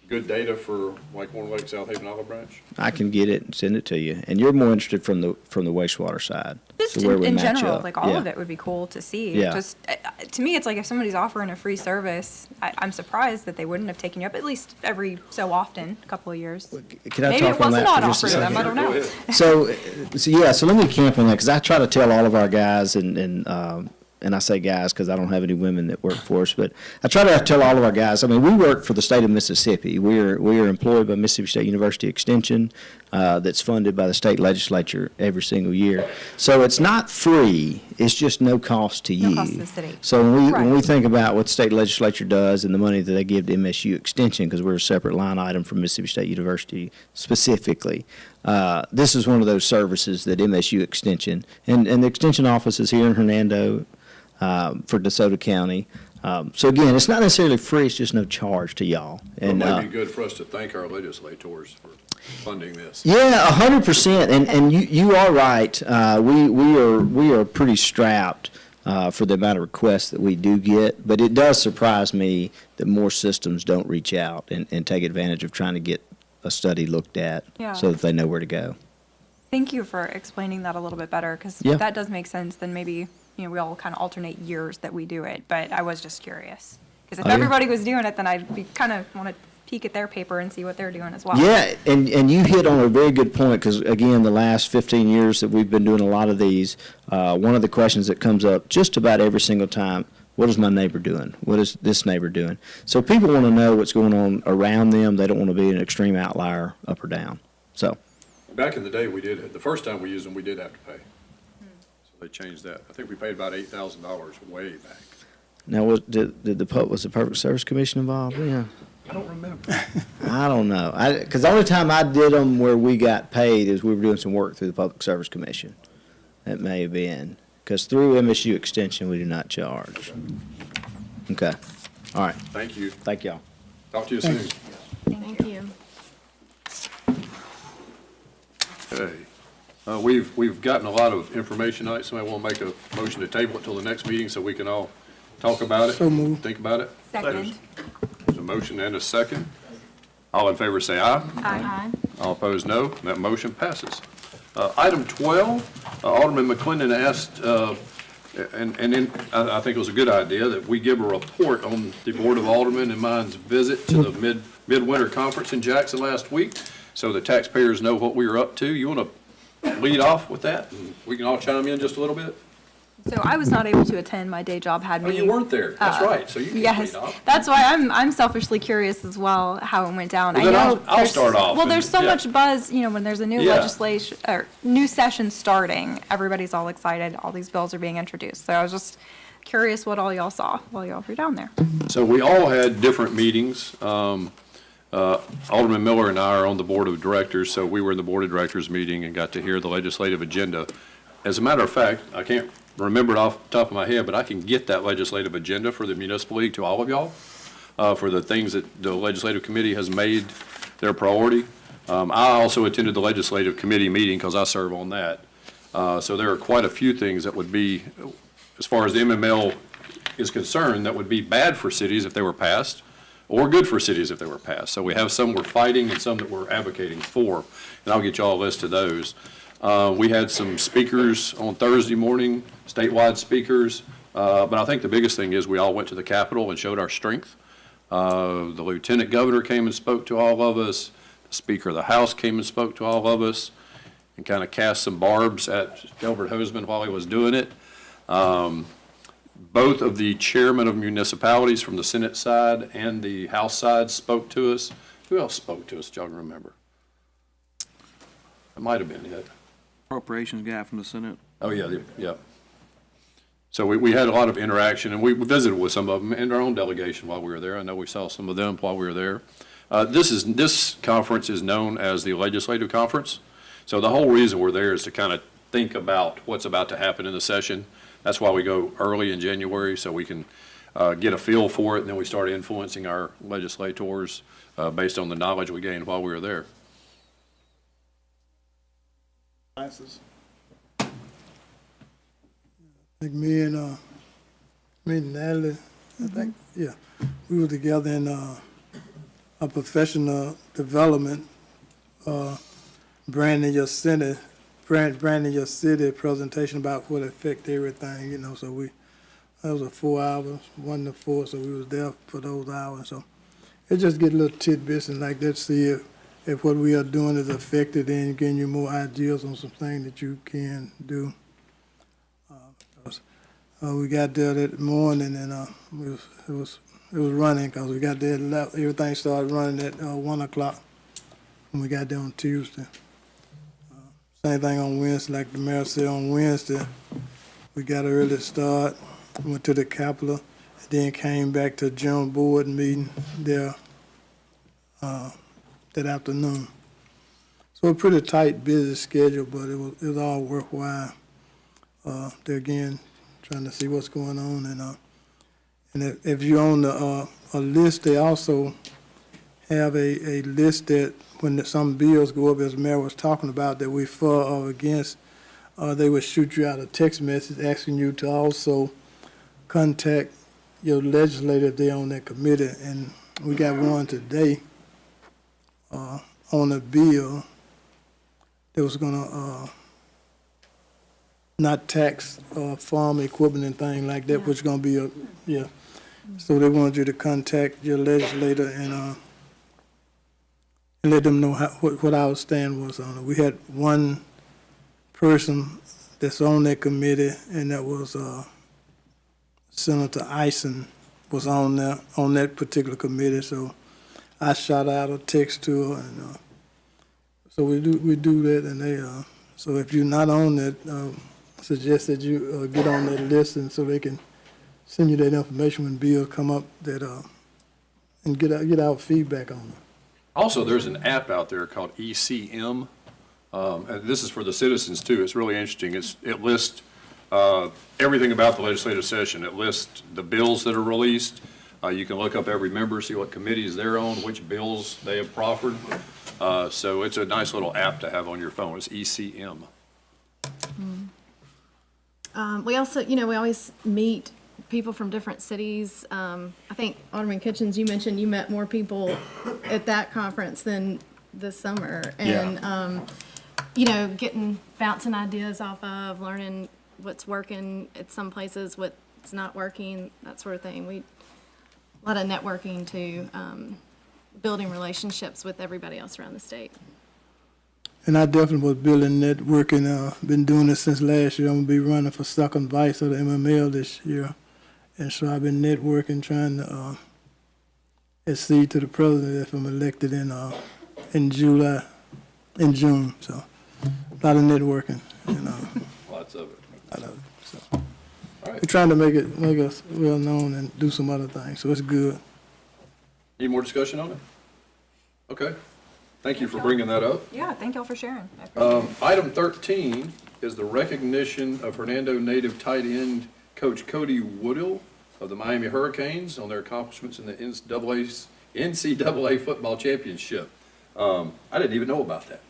good data for like Horn Lake, South Haven, Olive Branch? I can get it and send it to you. And you're more interested from the wastewater side. Just so where we in match general, up. like all Yeah. of it would be cool to see. Yeah. Just to me, it's like if somebody's offering a free service, I'm surprised that they wouldn't have taken you up at least every so often, a couple of years. Can I Maybe talk it on was that not for just a offered to them. I second? don't know. Go ahead. So let me camp on that, because I try to tell all of our guys, and I say guys because I don't have any women that work for us, but I try to tell all of our guys, I mean, we work for the state of Mississippi. We are employed by Mississippi State University Extension, that's funded by the state legislature every single year. So it's not free, it's just no cost to you. No cost to the city. So when we Right. think about what the state legislature does and the money that they give to MSU Extension, because we're a separate line item from Mississippi State University specifically, this is one of those services that MSU Extension, and the Extension office is here in Hernando, for DeSoto County. So again, it's not necessarily free, it's just no charge to y'all. It And, might be good for us to thank our legislators for funding this. yeah, 100%, and you are right. We are pretty strapped for the amount of requests that we do get, but it does surprise me that more systems don't reach out and take advantage of trying to get a study looked at Yeah. so that they know where to go. Thank you for explaining that a little bit better, because Yeah. that does make sense. Then maybe, we all kind of alternate years that we do it, but I was just curious. Because if Oh, yeah. everybody was doing it, then I'd be kind of want to peek at their paper and see what they're doing as well. Yeah, and you hit on a very good point, because again, the last 15 years that we've been doing a lot of these, one of the questions that comes up just about every single time, what is my neighbor doing? What is this neighbor doing? So people want to know what's going on around them. They don't want to be an extreme outlier up or down. So, Back in the day, the first time we used them, we did have to pay. So they changed that. I think we paid about $8,000 way back. now was the Public Service Commission involved? Yeah. I don't remember. I don't know. Because the only time I did them where we got paid is we were doing some work through the Public Service Commission. That may have been. Because through MSU Extension, we do not charge. Okay. All right. Thank you. Thank y'all. Talk to you soon. Thank you. Okay. We've gotten a lot of information tonight. Somebody want to make a motion to table it till the next meeting so we can all talk about it? So moved. Think about it? Second. There's a motion and a second. All in favor say aye. Aye. All opposed, no. That motion passes. Item 12, Alderman McClendon asked, I think it was a good idea, that we give a report on the Board of Aldermen and mine's visit to the Midwinter Conference in Jackson last week, so the taxpayers know what we were up to. You want to lead off with that? And we can all chime in just a little bit? So I was not able to attend. My day job had Oh, me. you weren't there. That's right. So you can Yes, lead off. that's why I'm selfishly curious as well how it went down. Well, I then know I'll there's- start off Well, and- there's so yeah. much buzz, when there's a new Yeah. legislation or new session starting, everybody's all excited. All these bills are being introduced. So I was just curious what all y'all saw while y'all were down there. So we all had different meetings. Alderman Miller and I are on the Board of Directors, so we were in the Board of Directors meeting and got to hear the legislative agenda. As a matter of fact, I can't remember it off the top of my head, but I can get that legislative agenda for the Municipal League to all of y'all, for the things that the Legislative Committee has made their priority. I also attended the Legislative Committee meeting because I serve on that. So there are quite a few things that would be, as far as the MML is concerned, that would be bad for cities if they were passed, or good for cities if they were passed. So we have some we're fighting and some that we're advocating for, and I'll get you all a list of those. We had some speakers on Thursday morning, statewide speakers, but I think the biggest thing is we all went to the Capitol and showed our strength. The Lieutenant Governor came and spoke to all of us. The Speaker of the House came and spoke to all of us and kind of cast some barbs at Delbert Hoseman while he was doing it. Both of the chairmen of municipalities from the Senate side and the House side spoke to us. Who else spoke to us, y'all remember? It might have been it. Appropriations guy from the Senate. Oh, yeah, yeah. So we had a lot of interaction, and we visited with some of them in our own delegation while we were there. I know we saw some of them while we were there. This conference is known as the Legislative Conference. So the whole reason we're there is to kind of think about what's about to happen in the session. That's why we go early in January, so we can get a feel for it, and then we start influencing our legislators based on the knowledge we gained while we were there. I think me and Natalie, I think, yeah, we were together in a professional development, branding your city presentation about what affect everything, you know. So that was a 4 hours, 1 to 4, so we was there for those hours. So it just get little tidbits and like that, see if what we are doing is affected and getting you more ideas on some things that you can do. We got there that morning and it was running because we got there, everything started running at 1 o'clock when we got there on Tuesday. Same thing on Wednesday, like the mayor said on Wednesday, we got an early start, went to the Capitol, and then came back to general board meeting there that afternoon. So a pretty tight, busy schedule, but it was all worthwhile. There again, trying to see what's going on, and if you're on a list, they also have a list that when some bills go up, as the mayor was talking about, that we for or against, they would shoot you out a text message asking you to also contact your legislator if they're on that committee. And we got one today on a bill that was gonna not tax farm equipment and things like that, which is gonna be so they wanted you to contact your legislator and let them know what our stand was on it. We had one person that's on that committee, and that was Senator Eisen was on that particular committee. So I shot out a text to her, and so we do that, and they so if you're not on that, suggest that you get on that list, and so they can send you that information when bills come up that and get our feedback on them. Also, there's an app out there called ECM. And this is for the citizens too. It's really interesting. It lists everything about the legislative session. It lists the bills that are released. You can look up every member, see what committees they're on, which bills they have proffered. So it's a nice little app to have on your phone. It's ECM. We also, we always meet people from different cities. I think Alderman Kitchens, you mentioned you met more people at that conference than this summer. And, bouncing ideas off of, learning what's working at some places, what's not working, that sort of thing. A lot of networking too, building relationships with everybody else around the state. And I definitely was building networking. Been doing this since last year. I'm gonna be running for second vice of the MML this year, and so I've been networking, trying to accede to the president if I'm elected in June. So a lot of networking, Lots of it. I love it. So All right. we're trying to make us well known and do some other things. So it's good. Any more discussion on it? Okay. Thank you for bringing that up. Yeah, thank y'all for sharing. I appreciate it. Item 13 is the recognition of Hernando native tight end coach Cody Woodill of the Miami Hurricanes on their accomplishments in the NCAA football championship. I didn't even know about that.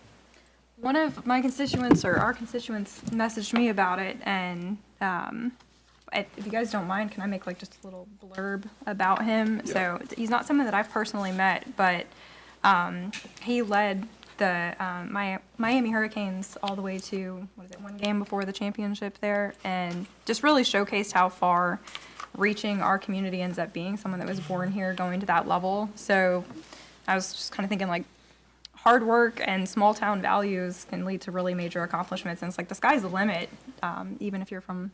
One of my constituents, or our constituents, messaged me about it, and if you guys don't mind, can I make just a little blurb about him? Yeah. So he's not someone that I've personally met, but he led the Miami Hurricanes all the way to, one game before the championship there, and just really showcased how far reaching our community ends up being, someone that was born here going to that level. So I was just kind of thinking hard work and small town values can lead to really major accomplishments, and it's the sky's the limit. Even if you're from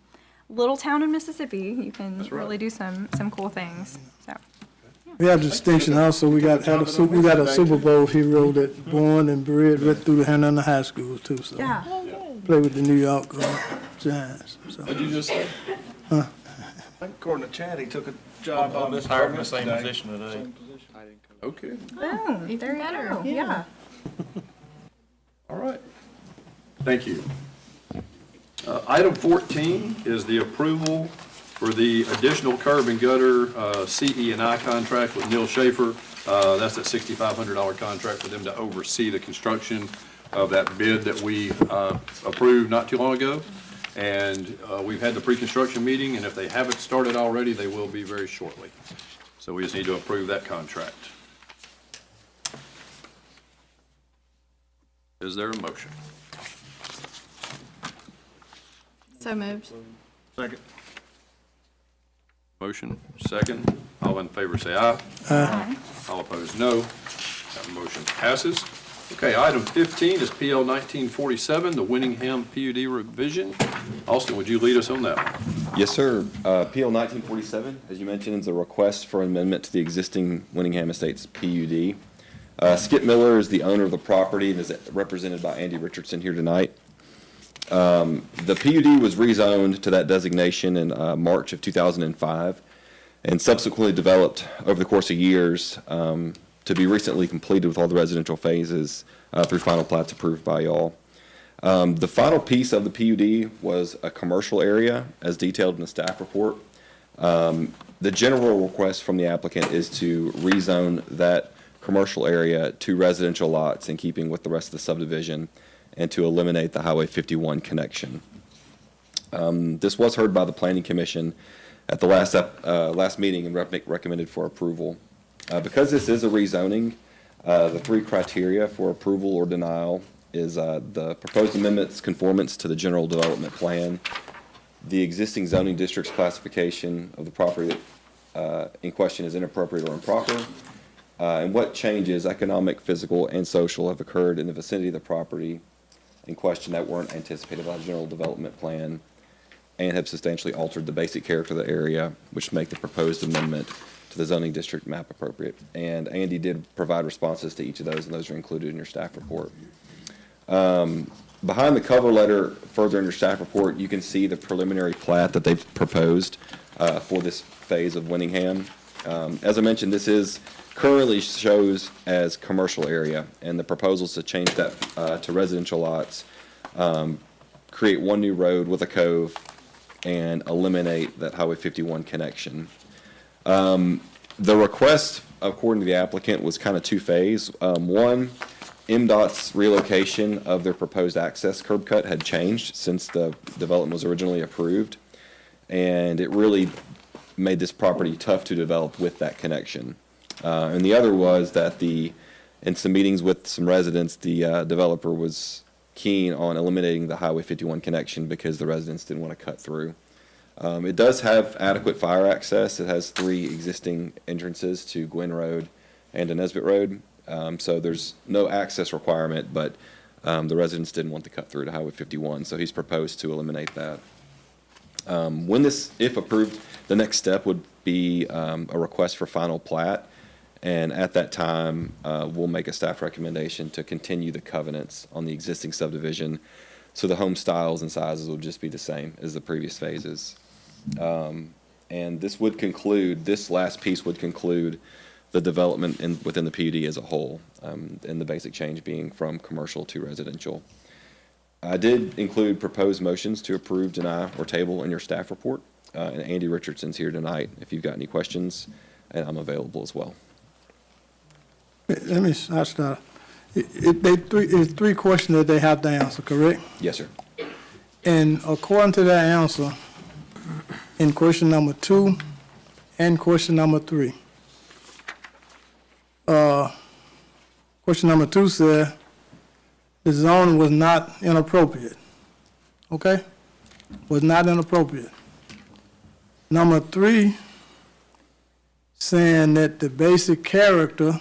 a little town in Mississippi, you can really do some cool things. So, yeah. We have distinction also. We got a Super Bowl hero that born and bred right through the Hernando High School too. So Yeah. play with the New York Giants. So. What'd you just say? I think according to Chad, he took a job on this. Hired in the same position today. Okay, Oh, there you go. Yeah. all right. Thank you. Item 14 is the approval for the additional curb and gutter CE&I contract with Neil Schaefer. That's that $6,500 contract for them to oversee the construction of that bid that we approved not too long ago. And we've had the pre-construction meeting, and if they haven't started already, they will be very shortly. So we just need to approve that contract. Is there a motion? So moved. Second. Motion, second. All in favor say aye. Aye. All opposed, no. That motion passes. Okay, item 15 is PL 1947, the Winningham PUD revision. Austin, would you lead us on that one? Yes, sir. PL 1947, as you mentioned, is a request for amendment to the existing Winningham Estates PUD. Skip Miller is the owner of the property and is represented by Andy Richardson here tonight. The PUD was rezoned to that designation in March of 2005 and subsequently developed over the course of years to be recently completed with all the residential phases through final plats approved by y'all. The final piece of the PUD was a commercial area as detailed in the staff report. The general request from the applicant is to rezone that commercial area to residential lots in keeping with the rest of the subdivision and to eliminate the Highway 51 connection. This was heard by the Planning Commission at the last meeting and recommended for approval. Because this is a rezoning, the three criteria for approval or denial is the proposed amendment's conformance to the general development plan, the existing zoning district's classification of the property in question is inappropriate or improper, and what changes, economic, physical, and social, have occurred in the vicinity of the property in question that weren't anticipated by the general development plan and have substantially altered the basic character of the area, which make the proposed amendment to the zoning district map appropriate. And Andy did provide responses to each of those, and those are included in your staff report. Behind the cover letter, further in your staff report, you can see the preliminary plat that they've proposed for this phase of Winningham. As I mentioned, this is currently shows as commercial area, and the proposals to change that to residential lots, create one new road with a cove, and eliminate that Highway 51 connection. The request, according to the applicant, was kind of two-phase. One, MDOT's relocation of their proposed access curb cut had changed since the development was originally approved, and it really made this property tough to develop with that connection. And the other was that in some meetings with some residents, the developer was keen on eliminating the Highway 51 connection because the residents didn't want to cut through. It does have adequate fire access. It has 3 existing entrances to Gwynn Road and to Nesbitt Road. So there's no access requirement, but the residents didn't want to cut through to Highway 51, so he's proposed to eliminate that. When this, if approved, the next step would be a request for final plat. And at that time, we'll make a staff recommendation to continue the covenants on the existing subdivision. So the home styles and sizes will just be the same as the previous phases. And this would conclude, this last piece would conclude the development within the PUD as a whole, and the basic change being from commercial to residential. I did include proposed motions to approve, deny, or table in your staff report. And Andy Richardson's here tonight if you've got any questions, and I'm available as well. Let me start. It's 3 questions that they have to answer, correct? Yes, sir. And according to that answer, in question number 2 and question number 3, question number 2 said the zone was not inappropriate. Okay? Was not inappropriate. Number 3 saying that the basic character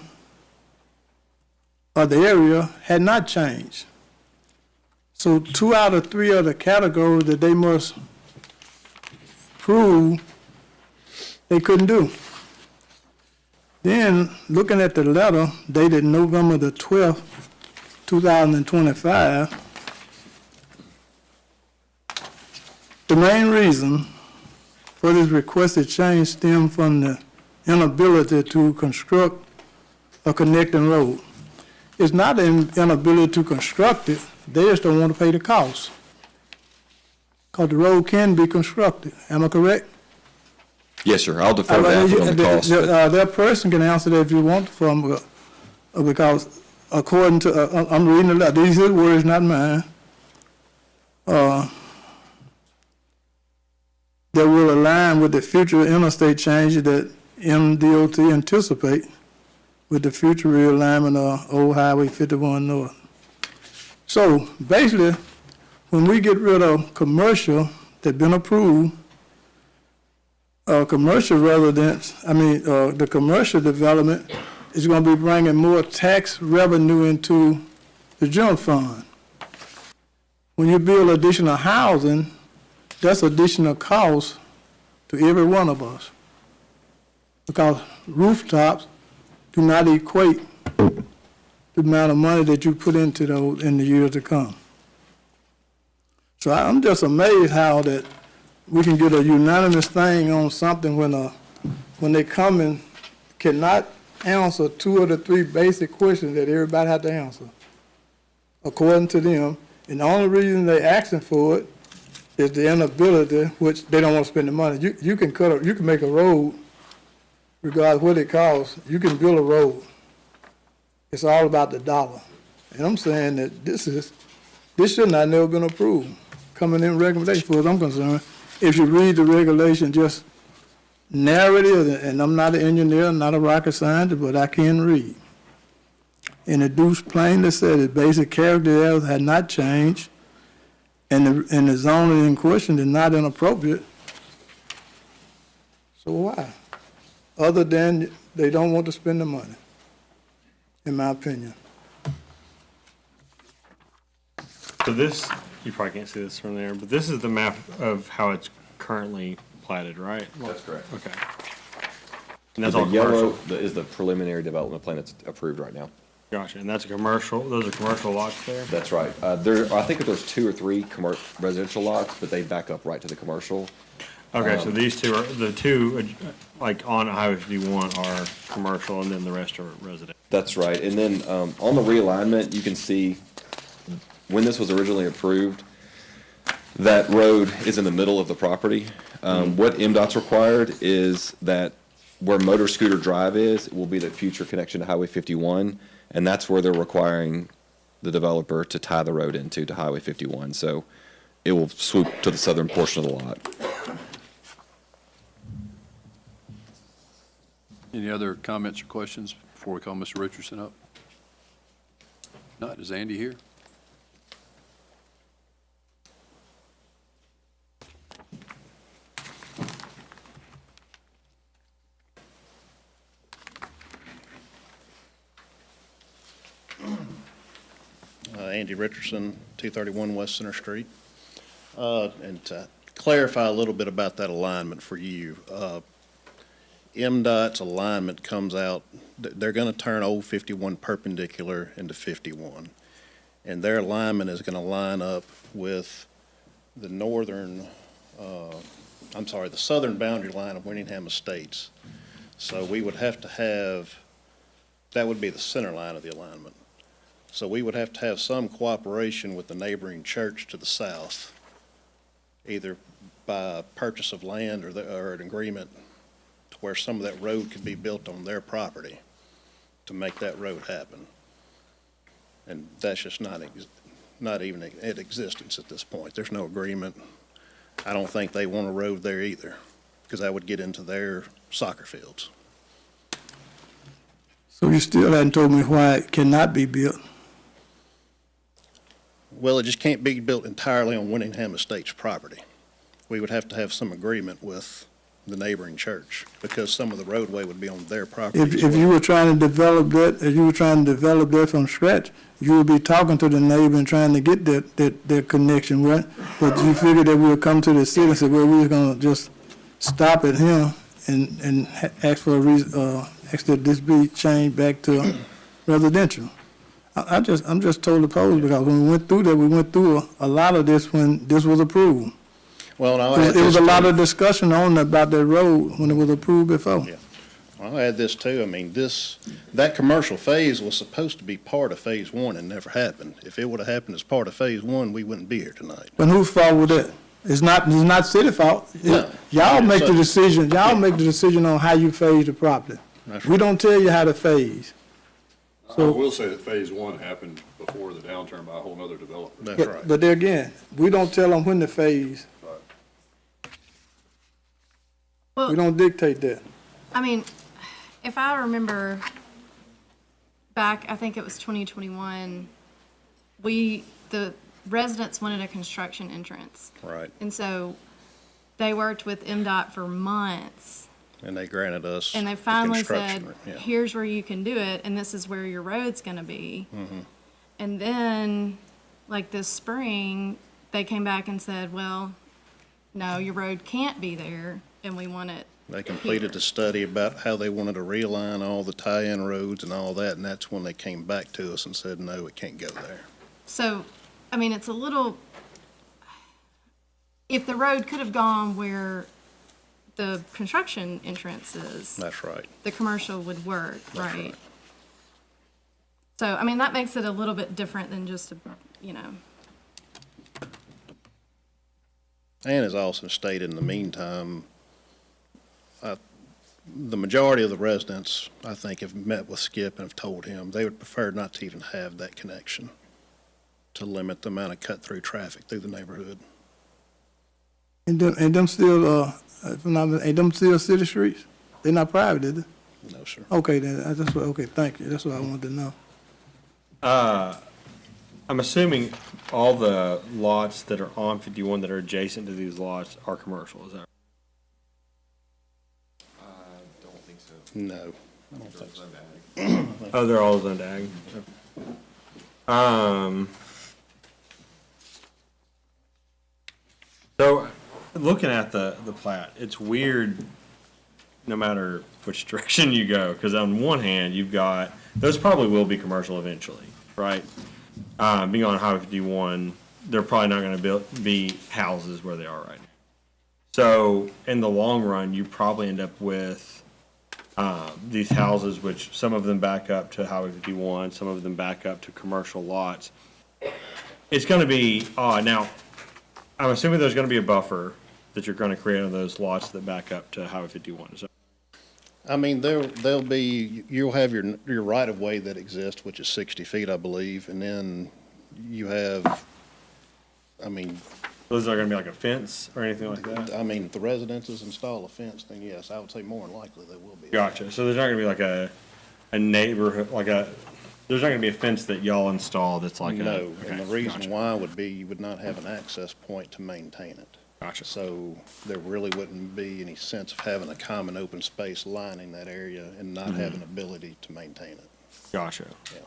of the area had not changed. So 2 out of 3 of the categories that they must prove they couldn't do. Then, looking at the letter dated November the 12th, 2025, the main reason for this requested change stemmed from the inability to construct a connecting road. It's not an inability to construct it, they just don't want to pay the cost. Because the road can be constructed, am I correct? Yes, sir. I'll defer to that on the cost. That person can answer that if you want from, because according to, I'm reading the letter, these are words, not mine. That will align with the future interstate changes that MDOT anticipate with the future realignment of Old Highway 51 North. So basically, when we get rid of commercial that's been approved, commercial residents, the commercial development is going to be bringing more tax revenue into the general fund. When you build additional housing, that's additional cost to every one of us. Because rooftops do not equate the amount of money that you put into those in the years to come. So I'm just amazed how that we can get a unanimous thing on something when they come and cannot answer 2 of the 3 basic questions that everybody had to answer, according to them. And the only reason they're asking for it is the inability, which they don't want to spend the money. You can make a road, regardless of what it costs. You can build a road. It's all about the dollar. And I'm saying that this should not have never been approved. Coming in recommendation, as far as I'm concerned. If you read the regulation, just narrative, and I'm not an engineer, not a rocket scientist, but I can read. And the deuce plainly said that basic characteristics had not changed, and the zoning in question is not inappropriate. So why? Other than they don't want to spend the money, in my opinion. So this, you probably can't see this from there, but this is the map of how it's currently platted, right? That's correct. Okay. And that's all The yellow commercial? is the preliminary development plan that's approved right now. Gotcha, and that's a commercial, those are commercial lots there? That's right. I think that there's 2 or 3 residential lots, but they back up right to the commercial. Okay, so these two are, the two, like on Highway 51 are commercial and then the rest are residential? That's right. And then on the realignment, you can see when this was originally approved, that road is in the middle of the property. What MDOT's required is that where Motor Scooter Drive is, it will be the future connection to Highway 51, and that's where they're requiring the developer to tie the road into to Highway 51. So it will swoop to the southern portion of the lot. Any other comments or questions before we call Mr. Richardson up? Not, is Andy here? Andy Richardson, 231 West Center Street. And to clarify a little bit about that alignment for you, MDOT's alignment comes out, they're going to turn old 51 perpendicular into 51. And their alignment is going to line up with the the southern boundary line of Winningham Estates. So we would have to have, that would be the center line of the alignment. So we would have to have some cooperation with the neighboring church to the south, either by purchase of land or an agreement to where some of that road could be built on their property to make that road happen. And that's just not even in existence at this point. There's no agreement. I don't think they want a road there either, because that would get into their soccer fields. So you still hadn't told me why it cannot be built. Well, it just can't be built entirely on Winningham Estates property. We would have to have some agreement with the neighboring church, because some of the roadway would be on their property. If you were trying to develop that, from scratch, you would be talking to the neighbor and trying to get that connection, right? But you figured that we would come to the city and say, well, we're gonna just stop at here and ask for ask that this be changed back to residential. I'm just totally opposed, because when we went through that, we went through a lot of this when this was approved. Well, and I'll add It was this a lot too. of discussion on about that road when it was approved before. Yeah. I'll add this too. I mean, that commercial phase was supposed to be part of phase one and never happened. If it would have happened as part of phase one, we wouldn't be here tonight. But whose fault was that? It's not city fault. No. Y'all make the So- decision, y'all make the decision on how you phase the property. That's We right. don't tell you how to phase. I will say that phase one happened before the downturn by a whole nother developer. That's right. But there again, we don't tell them when to phase. We Well, don't dictate that. I mean, if I remember back, I think it was 2021, the residents wanted a construction entrance. Right. And so they worked with MDOT for months. And they granted us And they the finally construction, said, yeah. here's where you can do it, and this is where your road's gonna be. Mm-hmm. And then, like this spring, they came back and said, well, no, your road can't be there, and we want it They completed the study about how they wanted to realign all the tie-in roads and all that, and that's when they came back to us and said, no, it can't go there. So, I mean, it's a little, if the road could have gone where the construction entrance is, That's right. the commercial would work, That's right? right. So, I mean, that makes it a little bit different than just, you know, And as Austin stated, in the meantime, the majority of the residents, I think, have met with Skip and have told him they would prefer not to even have that connection to limit the amount of cut-through traffic through the neighborhood. And them still, if I'm not, ain't them still city streets? They're not private, is they? No, sir. Okay, then, okay, thank you. That's what I wanted to know. I'm assuming all the lots that are on 51 that are adjacent to these lots are commercial, is that right? No. Oh, they're all zoned ag? So, looking at the plat, it's weird no matter which direction you go, because on one hand, you've got, those probably will be commercial eventually, right? Being on Highway 51, they're probably not gonna be houses where they are right now. So, in the long run, you probably end up with these houses, which some of them back up to Highway 51, some of them back up to commercial lots. It's going to be odd. Now, I'm assuming there's going to be a buffer that you're going to create on those lots that back up to Highway 51. So, I mean, there'll be, you'll have your right-of-way that exists, which is 60 feet, I believe, and then you have, I mean, is there going to be like a fence or anything like that? I mean, if the residences install a fence, then yes, I would say more than likely there will be. Gotcha. So there's not going to be like a neighborhood, there's not going to be a fence that y'all install that's like a. No, Okay, and the reason gotcha. why would be you would not have an access point to maintain it. Gotcha. So there really wouldn't be any sense of having a common open space lining that area and not Mm-hmm. having ability to maintain it. Gotcha. Yeah.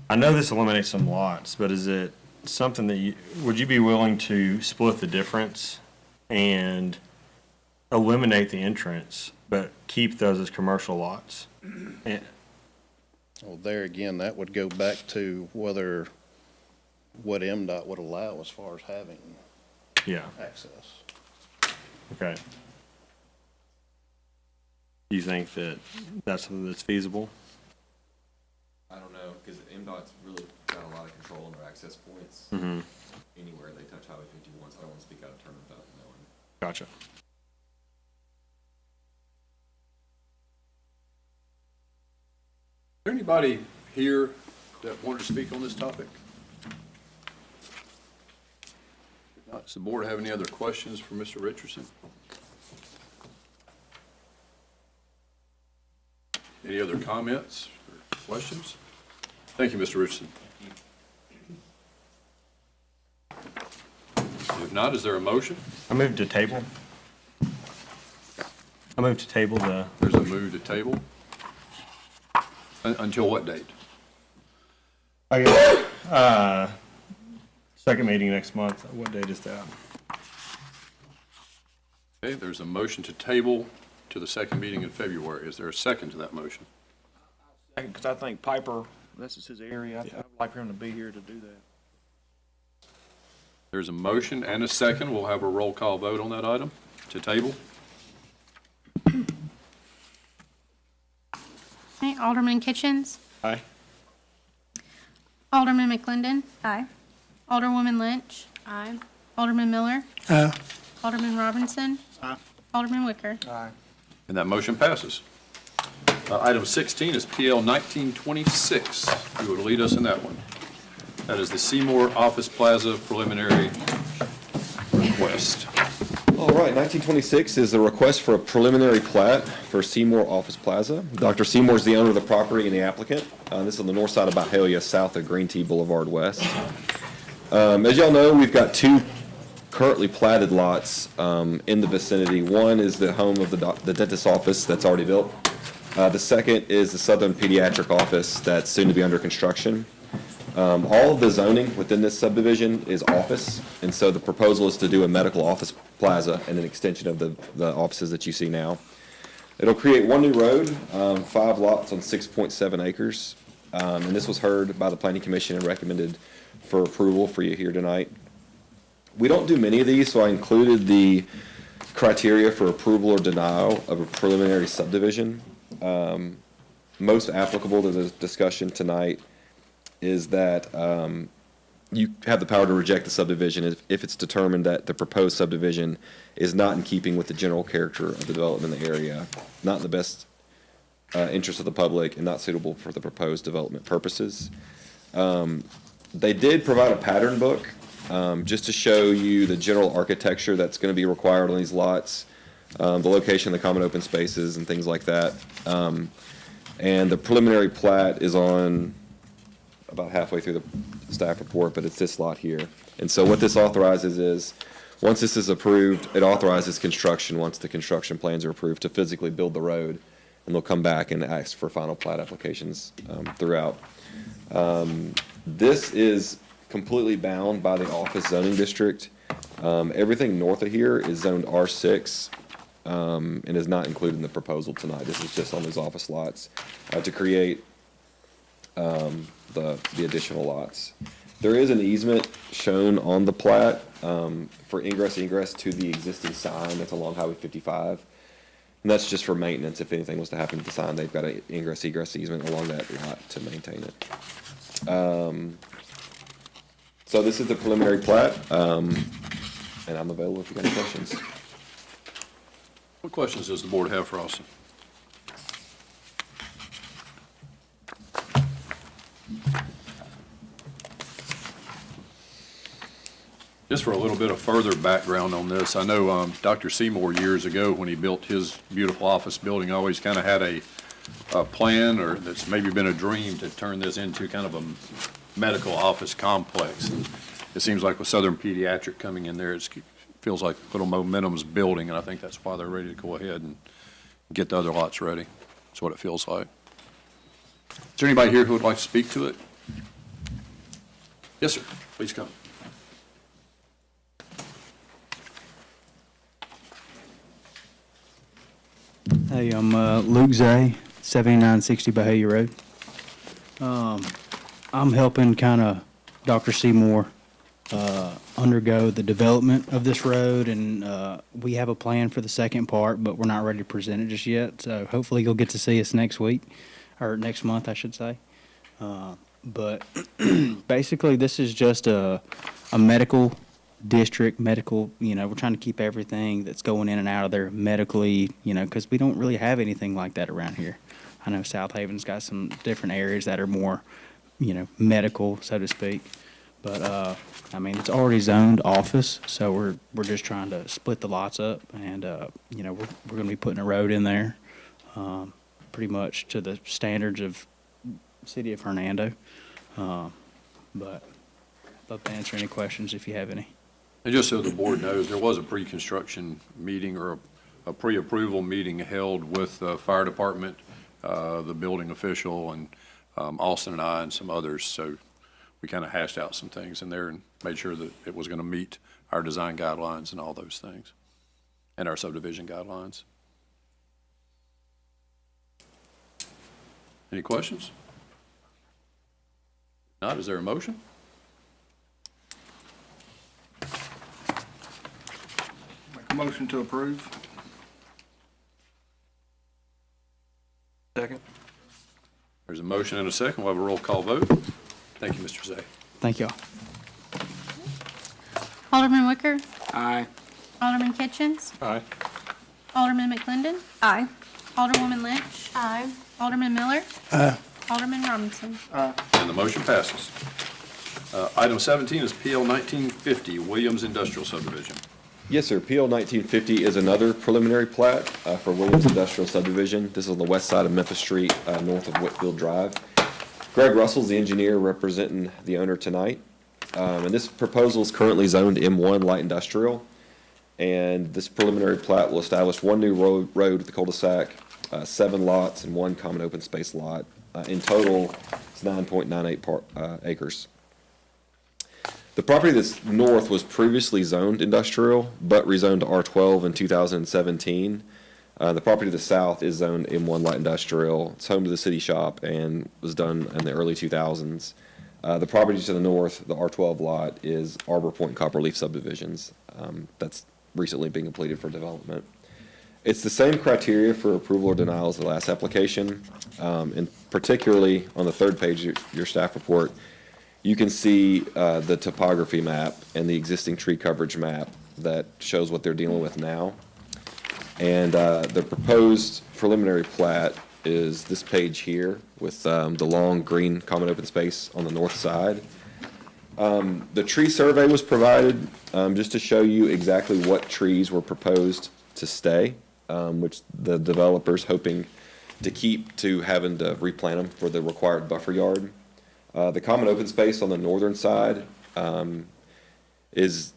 I know this eliminates some lots, but is it something that would you be willing to split the difference and eliminate the entrance, but keep those as commercial lots? And, Well, there again, that would go back to what MDOT would allow as far as having yeah, access. okay. Do you think that that's something that's feasible? I don't know, because MDOT's really got a lot of control on their access points. Mm-hmm. Anywhere they touch Highway 51, so I don't want to speak out of turn without knowing. Gotcha. Is there anybody here that wanted to speak on this topic? If not, does the board have any other questions for Mr. Richardson? Any other comments or questions? Thank you, Mr. Richardson. If not, is there a motion? I move to table. I move to table the. There's a move to table. Until what date? I guess, second meeting next month. What date is that? Okay, there's a motion to table to the second meeting in February. Is there a second to that motion? Because I think Piper, this is his area. I'd like for him to be here to do that. There's a motion and a second. We'll have a roll call vote on that item to table. Okay, Alderman Kitchens. Aye. Alderman McClendon. Aye. Alderwoman Lynch. Aye. Alderman Miller. Aye. Alderman Robinson. Aye. Alderman Wicker. Aye. And that motion passes. Item 16 is PL 1926. You would lead us in that one. That is the Seymour Office Plaza preliminary request. All right, 1926 is a request for a preliminary plat for Seymour Office Plaza. Dr. Seymour is the owner of the property and the applicant. This is on the north side of Byhalia, south of Green Tea Boulevard West. As y'all know, we've got two currently platted lots in the vicinity. One is the home of the dentist's office that's already built. The second is the Southern Pediatric Office that's soon to be under construction. All of the zoning within this subdivision is office, and so the proposal is to do a medical office plaza and an extension of the offices that you see now. It'll create one new road, 5 lots on 6.7 acres, and this was heard by the Planning Commission and recommended for approval for you here tonight. We don't do many of these, so I included the criteria for approval or denial of a preliminary subdivision. Most applicable to the discussion tonight is that you have the power to reject the subdivision if it's determined that the proposed subdivision is not in keeping with the general character of the development in the area, not in the best interest of the public, and not suitable for the proposed development purposes. They did provide a pattern book just to show you the general architecture that's going to be required on these lots, the location, the common open spaces, and things like that. And the preliminary plat is on about halfway through the staff report, but it's this lot here. And so what this authorizes is, once this is approved, it authorizes construction, once the construction plans are approved, to physically build the road, and they'll come back and ask for final plat applications throughout. This is completely bound by the office zoning district. Everything north of here is zoned R6 and is not included in the proposal tonight. This is just on these office lots to create the additional lots. There is an easement shown on the plat for egress to the existing sign that's along Highway 55. And that's just for maintenance. If anything was to happen to the sign, they've got an egress easement along that lot to maintain it. So this is the preliminary plat, and I'm available if you got any questions. What questions does the board have for Austin? Just for a little bit of further background on this, I know Dr. Seymour years ago, when he built his beautiful office building, always kind of had a plan, or that's maybe been a dream, to turn this into kind of a medical office complex. And it seems like with Southern Pediatric coming in there, it feels like a little momentum's building, and I think that's why they're ready to go ahead and get the other lots ready. That's what it feels like. Is there anybody here who would like to speak to it? Yes, sir. Please come. Hey, I'm Luke Zay, 7960 Byhalia Road. I'm helping kind of Dr. Seymour undergo the development of this road, and we have a plan for the second part, but we're not ready to present it just yet. So hopefully you'll get to see us next week, or next month, I should say. But basically, this is just a medical district, we're trying to keep everything that's going in and out of there medically, because we don't really have anything like that around here. I know South Haven's got some different areas that are more, medical, so to speak. But, it's already zoned office, so we're just trying to split the lots up, and, we're going to be putting a road in there, pretty much to the standards of city of Hernando. But I'd love to answer any questions if you have any. And just so the board knows, there was a pre-construction meeting or a pre-approval meeting held with the fire department, the building official, and Austin and I and some others. So we kind of hashed out some things in there and made sure that it was going to meet our design guidelines and all those things, and our subdivision guidelines. Any questions? Not, is there a motion? Make a motion to approve. Second. There's a motion and a second. We'll have a roll call vote. Thank you, Mr. Zay. Thank y'all. Alderman Wicker, Aye. Alderman Kitchens, Aye. Alderman McClendon, Aye. Alderwoman Lynch, Aye. Alderman Miller, Aye. Alderman Robinson. And the motion passes. Item 17 is PL 1950, Williams Industrial Subdivision. Yes, sir. PL 1950 is another preliminary plat for Williams Industrial Subdivision. This is on the west side of Memphis Street, north of Whitfield Drive. Greg Russell's the engineer representing the owner tonight. And this proposal is currently zoned M1 Light Industrial. And this preliminary plat will establish one new road with the cul-de-sac, 7 lots, and 1 common open space lot. In total, it's 9.98 acres. The property that's north was previously zoned industrial, but rezoned to R12 in 2017. The property to the south is zoned M1 Light Industrial. It's home to the city shop and was done in the early 2000s. The property to the north, the R12 lot, is Arbor Point Copperleaf subdivisions. That's recently being completed for development. It's the same criteria for approval or denial as the last application, and particularly on the third page of your staff report, you can see the topography map and the existing tree coverage map that shows what they're dealing with now. And the proposed preliminary plat is this page here with the long green common open space on the north side. The tree survey was provided just to show you exactly what trees were proposed to stay, which the developer's hoping to keep to having to replant them for the required buffer yard. The common open space on the northern side is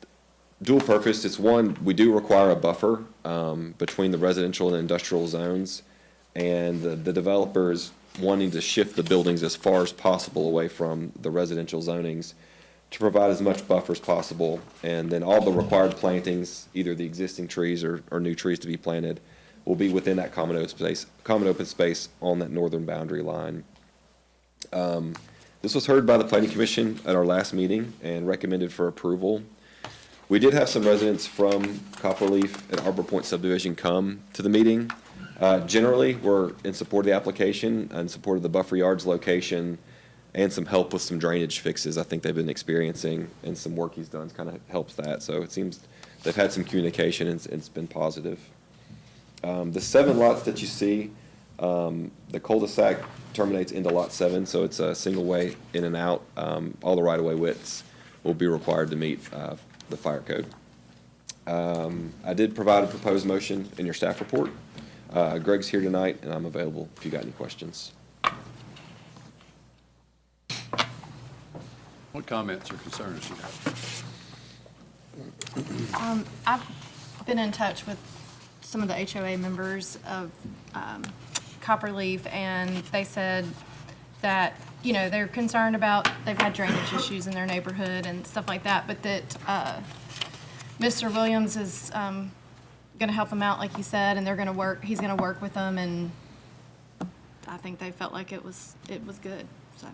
dual purpose. It's one, we do require a buffer between the residential and industrial zones, and the developer is wanting to shift the buildings as far as possible away from the residential zonings to provide as much buffer as possible. And then all the required plantings, either the existing trees or new trees to be planted, will be within that common open space on that northern boundary line. This was heard by the Planning Commission at our last meeting and recommended for approval. We did have some residents from Copperleaf and Arbor Point subdivision come to the meeting. Generally, we're in support of the application and support of the buffer yards location and some help with some drainage fixes I think they've been experiencing, and some work he's done kind of helps that. So it seems they've had some communication and it's been positive. The 7 lots that you see, the cul-de-sac terminates into lot 7, so it's a single way in and out. All the right-of-way widths will be required to meet the fire code. I did provide a proposed motion in your staff report. Greg's here tonight, and I'm available if you got any questions. What comments or concerns do you have? I've been in touch with some of the HOA members of Copperleaf, and they said that, you know, they're concerned about, they've had drainage issues in their neighborhood and stuff like that, but that Mr. Williams is going to help them out, like he said, and he's going to work with them, and I think they felt like it was good, so.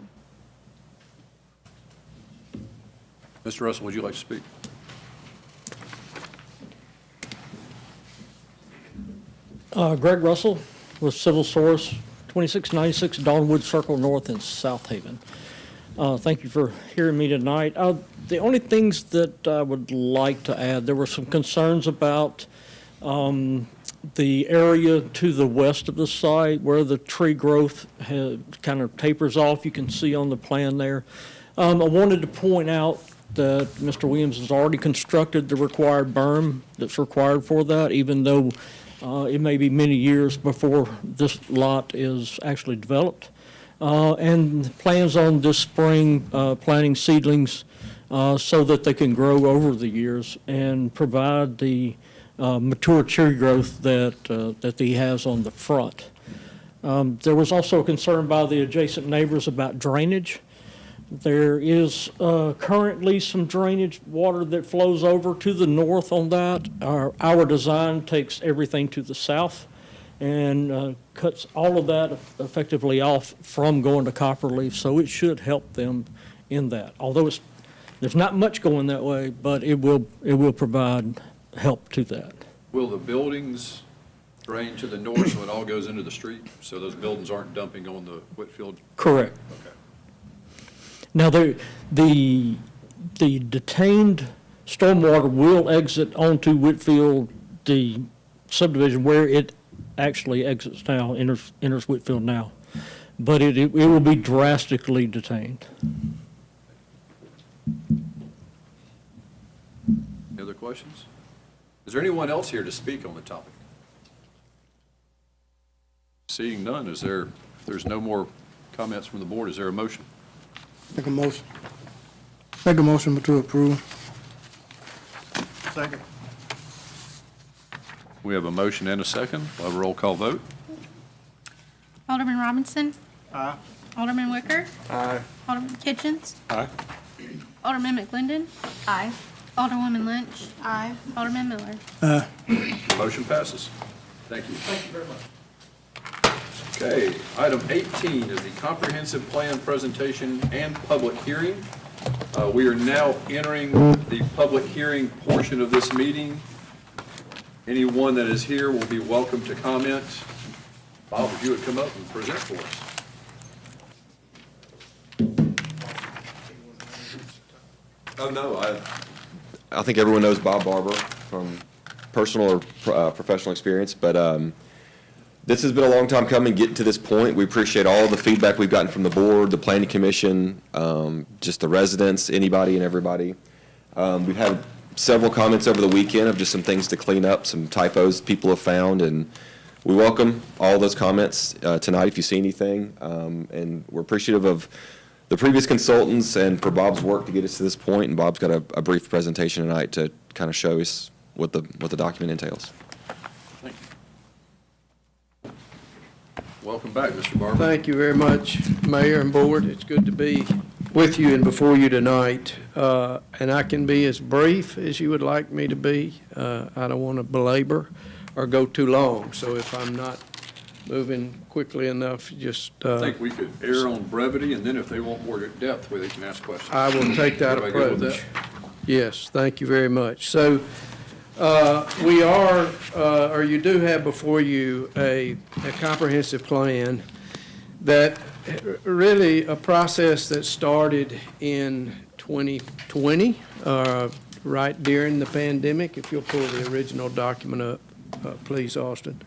Mr. Russell, would you like to speak? Greg Russell with Civil Source, 2696 Dawnwood Circle North in South Haven. Thank you for hearing me tonight. The only things that I would like to add, there were some concerns about the area to the west of the site where the tree growth kind of tapers off. You can see on the plan there. I wanted to point out that Mr. Williams has already constructed the required berm that's required for that, even though it may be many years before this lot is actually developed. And plans on this spring planting seedlings so that they can grow over the years and provide the mature tree growth that he has on the front. There was also a concern by the adjacent neighbors about drainage. There is currently some drainage water that flows over to the north on that. Our design takes everything to the south, and cuts all of that effectively off from going to copperleaf, so it should help them in that. Although there's not much going that way, but it will provide help to that. Will the buildings drain to the north so it all goes into the street? So those buildings aren't dumping on the Whitfield? Correct. Okay. Now, the detained stormwater will exit onto Whitfield, the subdivision where it actually exits now, enters Whitfield now. But it will be drastically detained. Any other questions? Is there anyone else here to speak on the topic? Seeing none, if there's no more comments from the board, is there a motion? Make a motion. Make a motion to approve. Second. We have a motion and a second. We'll have a roll call vote. Alderman Robinson. Aye. Alderman Wicker. Aye. Alderman Kitchens. Aye. Alderman McClendon. Aye. Alderwoman Lynch. Aye. Alderman Miller. The motion passes. Thank you. Thank you very much. Okay, item 18 is the comprehensive plan presentation and public hearing. We are now entering the public hearing portion of this meeting. Anyone that is here will be welcome to comment. Bob, if you would come up and present for us. Oh, no, I think everyone knows Bob Barber from personal or professional experience, but this has been a long time coming, getting to this point. We appreciate all the feedback we've gotten from the board, the planning commission, just the residents, anybody and everybody. We've had several comments over the weekend of just some things to clean up, some typos people have found, and we welcome all those comments tonight if you see anything. And we're appreciative of the previous consultants and for Bob's work to get us to this point. And Bob's got a brief presentation tonight to kind of show us what the document entails. Thank you. Welcome back, Mr. Barber. Thank you very much, Mayor and Board. It's good to be with you and before you tonight. And I can be as brief as you would like me to be. I don't want to belabor or go too long. So if I'm not moving quickly enough, just... I think we could err on brevity, and then if they want more depth, where they can ask questions. I will take that approach. Yes, thank you very much. So we are, or you do have before you a comprehensive plan that really a process that started in 2020, right during the pandemic. If you'll pull the original document up, please, Austin.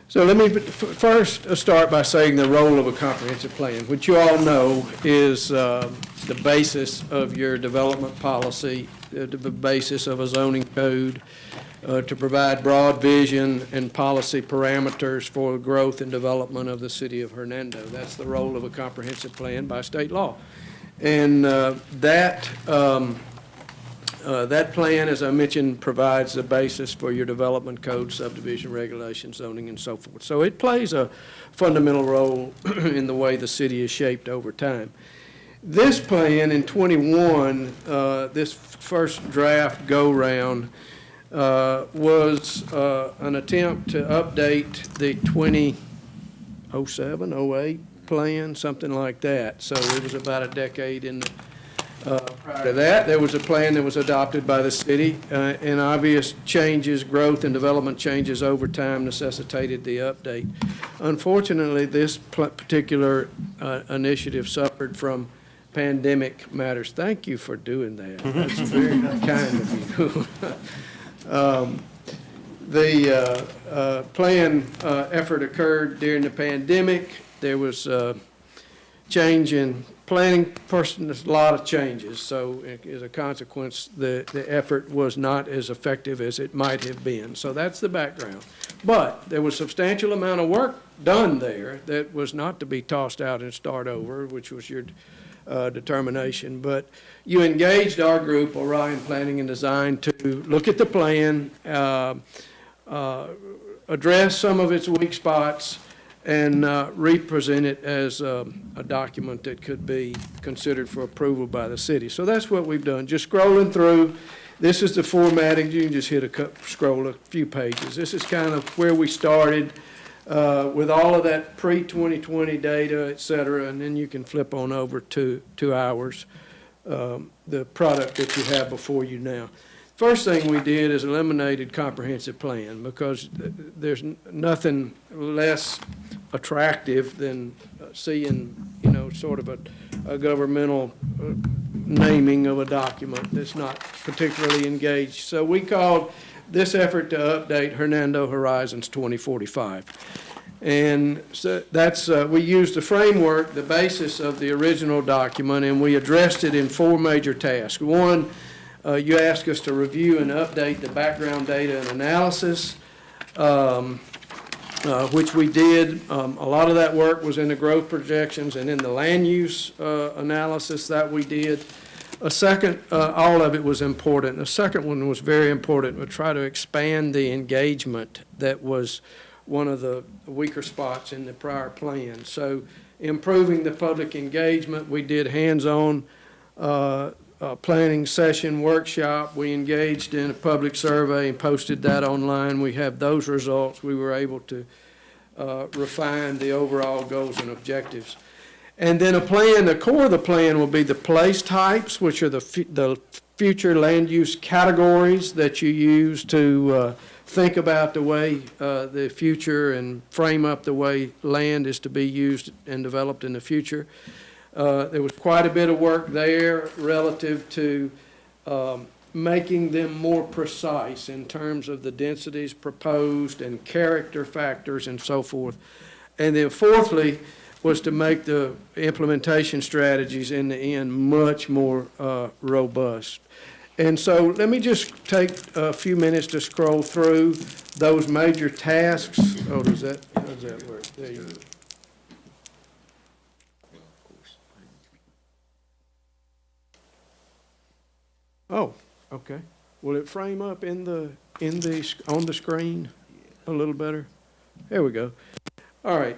So let me first start by saying the role of a comprehensive plan, which you all know is the basis of your development policy, the basis of a zoning code, to provide broad vision and policy parameters for growth and development of the city of Hernando. That's the role of a comprehensive plan by state law. And that plan, as I mentioned, provides the basis for your development code, subdivision regulations, zoning, and so forth. So it plays a fundamental role in the way the city is shaped over time. This plan in 21, this first draft go-round, was an attempt to update the 2007, 08 plan, something like that. So it was about a decade in the prior to that. There was a plan that was adopted by the city, and obvious changes, growth and development changes over time necessitated the update. Unfortunately, this particular initiative suffered from pandemic matters. Thank you for doing that. That's very kind of you. The plan effort occurred during the pandemic. There was change in planning person, there's a lot of changes. So as a consequence, the effort was not as effective as it might have been. So that's the background. But there was substantial amount of work done there that was not to be tossed out and start over, which was your determination. But you engaged our group, Orion Planning and Design, to look at the plan, address some of its weak spots, and represent it as a document that could be considered for approval by the city. So that's what we've done. Just scrolling through, this is the formatting. You can just scroll a few pages. This is kind of where we started. with all of that pre-2020 data, et cetera, and then you can flip on over to ours, the product that you have before you now. First thing we did is eliminated comprehensive plan, because there's nothing less attractive than seeing, sort of a governmental naming of a document that's not particularly engaged. So we called this effort to update Hernando Horizons 2045. And so that's, we used the framework, the basis of the original document, and we addressed it in 4 major tasks. One, you asked us to review and update the background data and analysis, which we did. A lot of that work was in the growth projections and in the land use analysis that we did. A second, all of it was important. The second one was very important. We try to expand the engagement that was one of the weaker spots in the prior plan. So improving the public engagement, we did hands-on planning session workshop. We engaged in a public survey and posted that online. We have those results. We were able to refine the overall goals and objectives. And then a plan, the core of the plan will be the place types, which are the future land use categories that you use to think about the way the future and frame up the way land is to be used and developed in the future. There was quite a bit of work there relative to making them more precise in terms of the densities proposed and character factors and so forth. And then fourthly was to make the implementation strategies in the end much more robust. And so let me just take a few minutes to scroll through those major tasks. Oh, how does that work? There you go. Oh, okay. Will it frame up on the screen a little better? There we go. All right.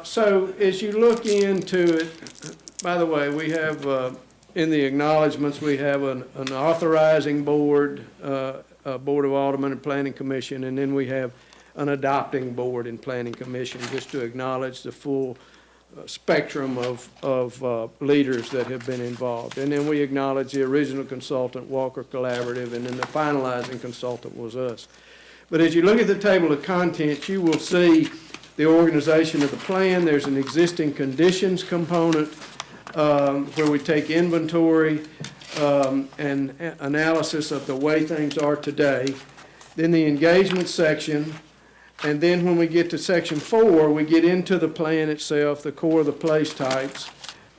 So as you look into it, by the way, we have in the acknowledgments we have an authorizing board, a board of aldermen and planning commission, and then we have an adopting board and planning commission, just to acknowledge the full spectrum of leaders that have been involved. And then we acknowledge the original consultant, Walker Collaborative, and then the finalizing consultant was us. But as you look at the table of contents, you will see the organization of the plan. There's an existing conditions component where we take inventory and analysis of the way things are today. Then the engagement section. And then when we get to section 4, we get into the plan itself, the core of the place types,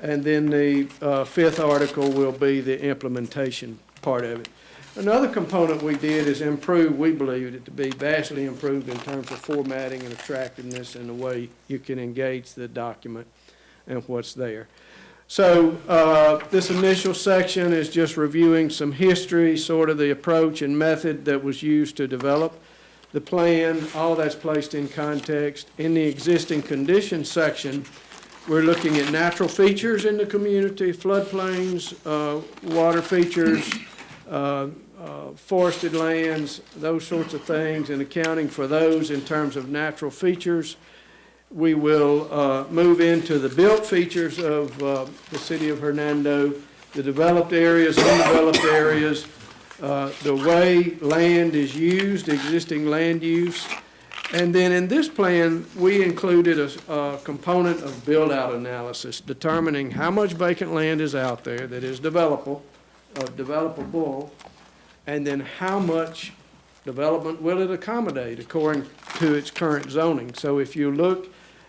and then the 5th article will be the implementation part of it. Another component we did is improve, we believe it to be vastly improved in terms of formatting and attractiveness and the way you can engage the document and what's there. So this initial section is just reviewing some history, sort of the approach and method that was used to develop the plan. All that's placed in context. In the existing conditions section, we're looking at natural features in the community, floodplains, water features, forested lands, those sorts of things, and accounting for those in terms of natural features. We will move into the built features of the city of Hernando, the developed areas, undeveloped areas, the way land is used, existing land use. And then in this plan, we included a component of build-out analysis, determining how much vacant land is out there that is developable, and then how much development will it accommodate according to its current zoning. So if you look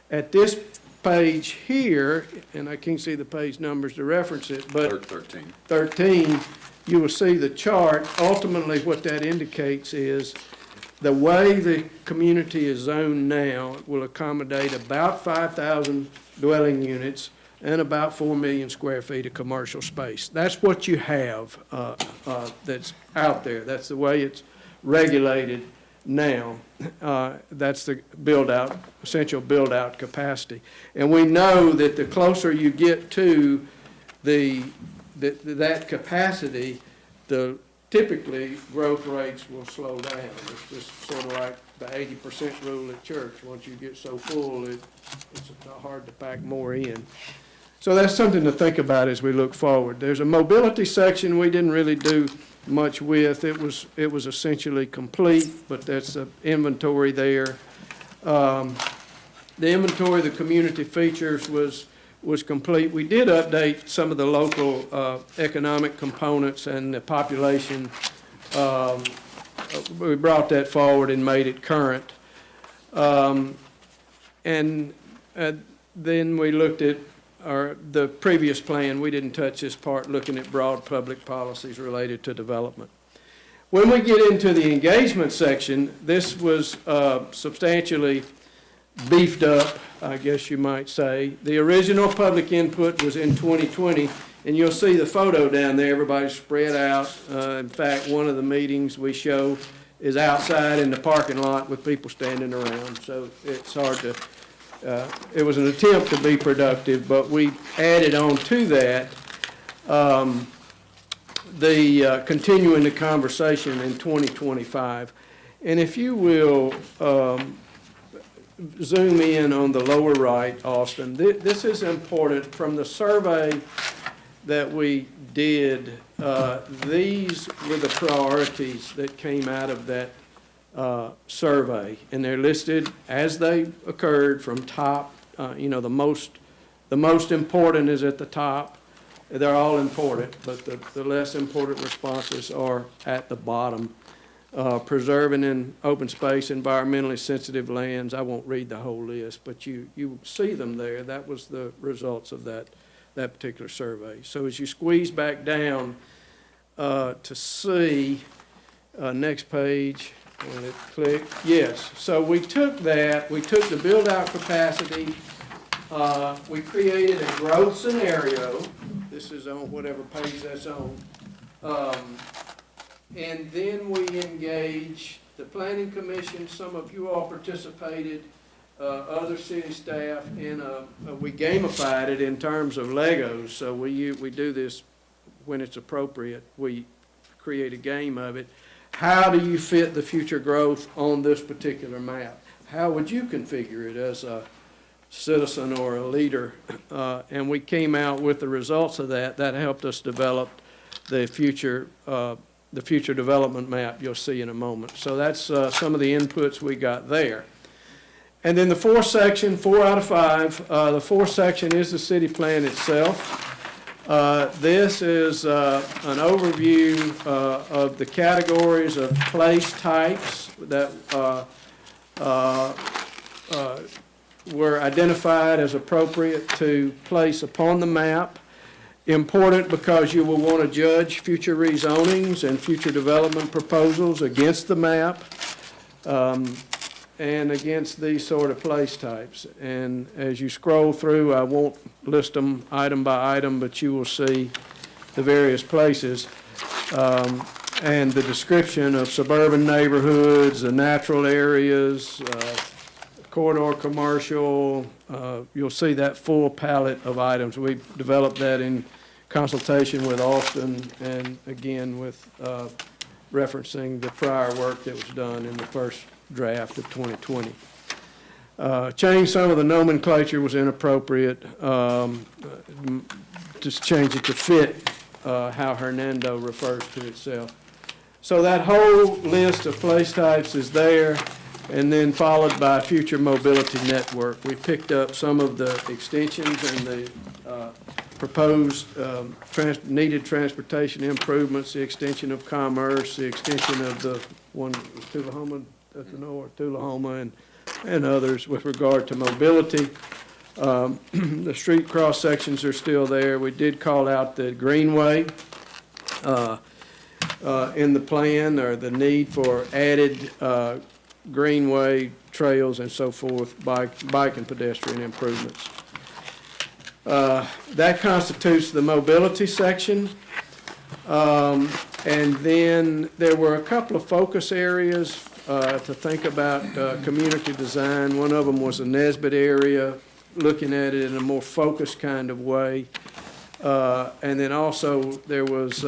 at this page here, and I can't see the page numbers to reference it, but 13, you will see the chart. Ultimately, what that indicates is the way the community is zoned now will accommodate about 5,000 dwelling units and about 4 million square feet of commercial space. That's what you have that's out there. That's the way it's regulated now. That's the build-out, essential build-out capacity. And we know that the closer you get to that capacity, the typically growth rates will slow down. It's just sort of like the 80% rule at church. Once you get so full, it's hard to pack more in. So that's something to think about as we look forward. There's a mobility section we didn't really do much with. It was essentially complete, but that's an inventory there. The inventory of the community features was complete. We did update some of the local economic components and the population. We brought that forward and made it current. Then we looked at the previous plan. We didn't touch this part, looking at broad public policies related to development. When we get into the engagement section, this was substantially beefed up, I guess you might say. The original public input was in 2020, and you'll see the photo down there. Everybody's spread out. In fact, one of the meetings we show is outside in the parking lot with people standing around. So it's hard to, it was an attempt to be productive, but we added on to that continuing the conversation in 2025. And if you will, zoom in on the lower right, Austin. This is important. From the survey that we did, these were the priorities that came out of that survey, and they're listed as they occurred from top. The most important is at the top. They're all important, but the less important responses are at the bottom. Preserving in open space, environmentally sensitive lands. I won't read the whole list, but you see them there. That was the results of that particular survey. So as you squeeze back down to see, next page, and it click, yes. So we took the build out capacity, we created a growth scenario. This is on whatever page that's on. And then we engaged the Planning Commission. Some of you all participated, other city staff, and we gamified it in terms of Legos. So we do this when it's appropriate. We create a game of it. How do you fit the future growth on this particular map? How would you configure it as a citizen or a leader? And we came out with the results of that. That helped us develop the future development map you'll see in a moment. So that's some of the inputs we got there. And then the fourth section, 4 out of 5, the fourth section is the city plan itself. This is an overview of the categories of place types that were identified as appropriate to place upon the map. Important because you will want to judge future rezonings and future development proposals against the map and against these sort of place types. And as you scroll through, I won't list them item by item, but you will see the various places and the description of suburban neighborhoods, the natural areas, corridor commercial. You'll see that full palette of items. We developed that in consultation with Austin and again with referencing the prior work that was done in the first draft of 2020. Change some of the nomenclature was inappropriate. Just change it to fit how Hernando refers to itself. So that whole list of place types is there, and then followed by future mobility network. We picked up some of the extensions and the proposed needed transportation improvements, the extension of commerce, the extension of the one Tullahoma at the north, Tullahoma, and others with regard to mobility. The street cross sections are still there. We did call out the greenway in the plan, or the need for added greenway trails and so forth, bike and pedestrian improvements. That constitutes the mobility section. And then there were a couple of focus areas to think about community design. One of them was the Nesbitt area, looking at it in a more focused kind of way. And then also there was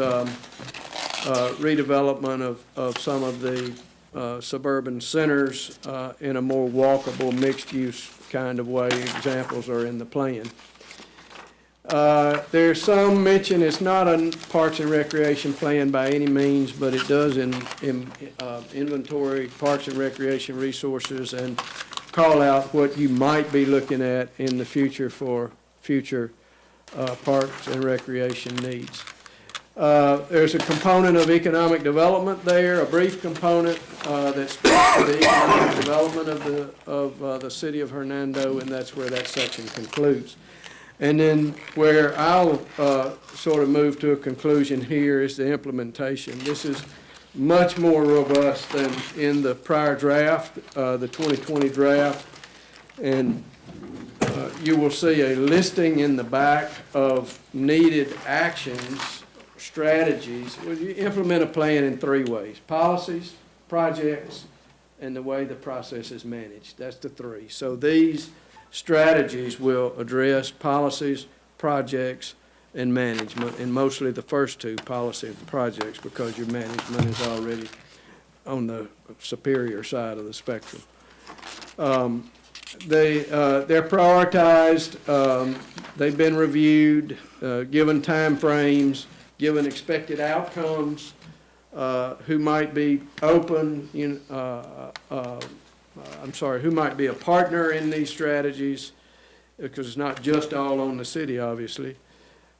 redevelopment of some of the suburban centers in a more walkable, mixed-use kind of way. Examples are in the plan. There's some mention, it's not a Parks and Recreation plan by any means, but it does inventory Parks and Recreation resources and call out what you might be looking at in the future for future Parks and Recreation needs. There's a component of economic development there, a brief component that speaks to the economic development of the city of Hernando, and that's where that section concludes. And then where I'll sort of move to a conclusion here is the implementation. This is much more robust than in the prior draft, the 2020 draft, and you will see a listing in the back of needed actions, strategies. Well, you implement a plan in 3 ways: policies, projects, and the way the process is managed. That's the 3. So these strategies will address policies, projects, and management, and mostly the first 2, policy and projects, because your management is already on the superior side of the spectrum. They're prioritized, they've been reviewed, given time frames, given expected outcomes, who might be open, who might be a partner in these strategies, because it's not just all on the city, obviously,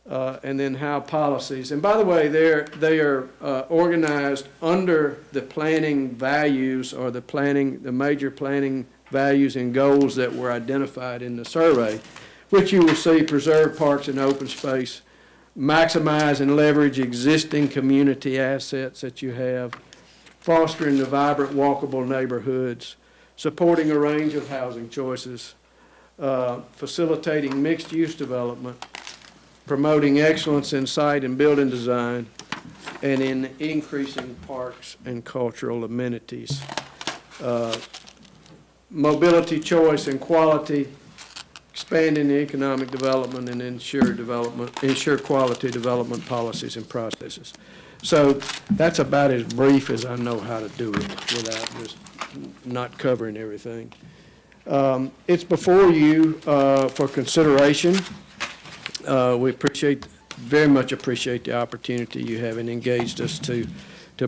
and then how policies. And by the way, they are organized under the planning values, or the major planning values and goals that were identified in the survey, which you will see: preserve parks and open space, maximize and leverage existing community assets that you have, fostering the vibrant, walkable neighborhoods, supporting a range of housing choices, facilitating mixed-use development, promoting excellence in site and building design, and in increasing parks and cultural amenities. Mobility, choice, and quality, expanding the economic development, and ensure quality development policies and processes. So that's about as brief as I know how to do it without just not covering everything. It's before you for consideration. We very much appreciate the opportunity you have and engaged us to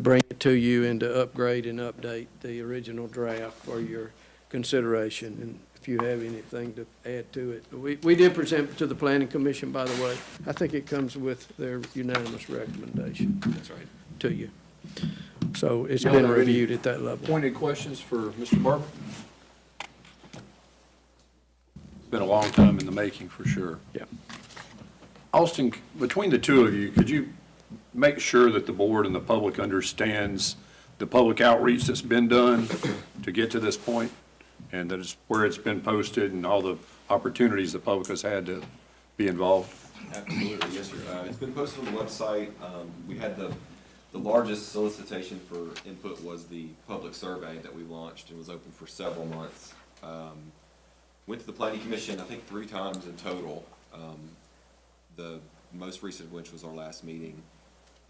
bring it to you and to upgrade and update the original draft for your consideration. And if you have anything to add to it. We did present to the Planning Commission, by the way. I think it comes with their unanimous recommendation. That's right. To you. So it's been reviewed at that level. Pointed questions for Mr. Barber? It's been a long time in the making, for sure. Yeah. Austin, between the 2 of you, could you make sure that the board and the public understands the public outreach that's been done to get to this point, and that it's where it's been posted and all the opportunities the public has had to be involved? Absolutely, yes, sir. It's been posted on the website. We had the largest solicitation for input was the public survey that we launched and was open for several months. Went to the Planning Commission, I think 3 times in total. The most recent of which was our last meeting.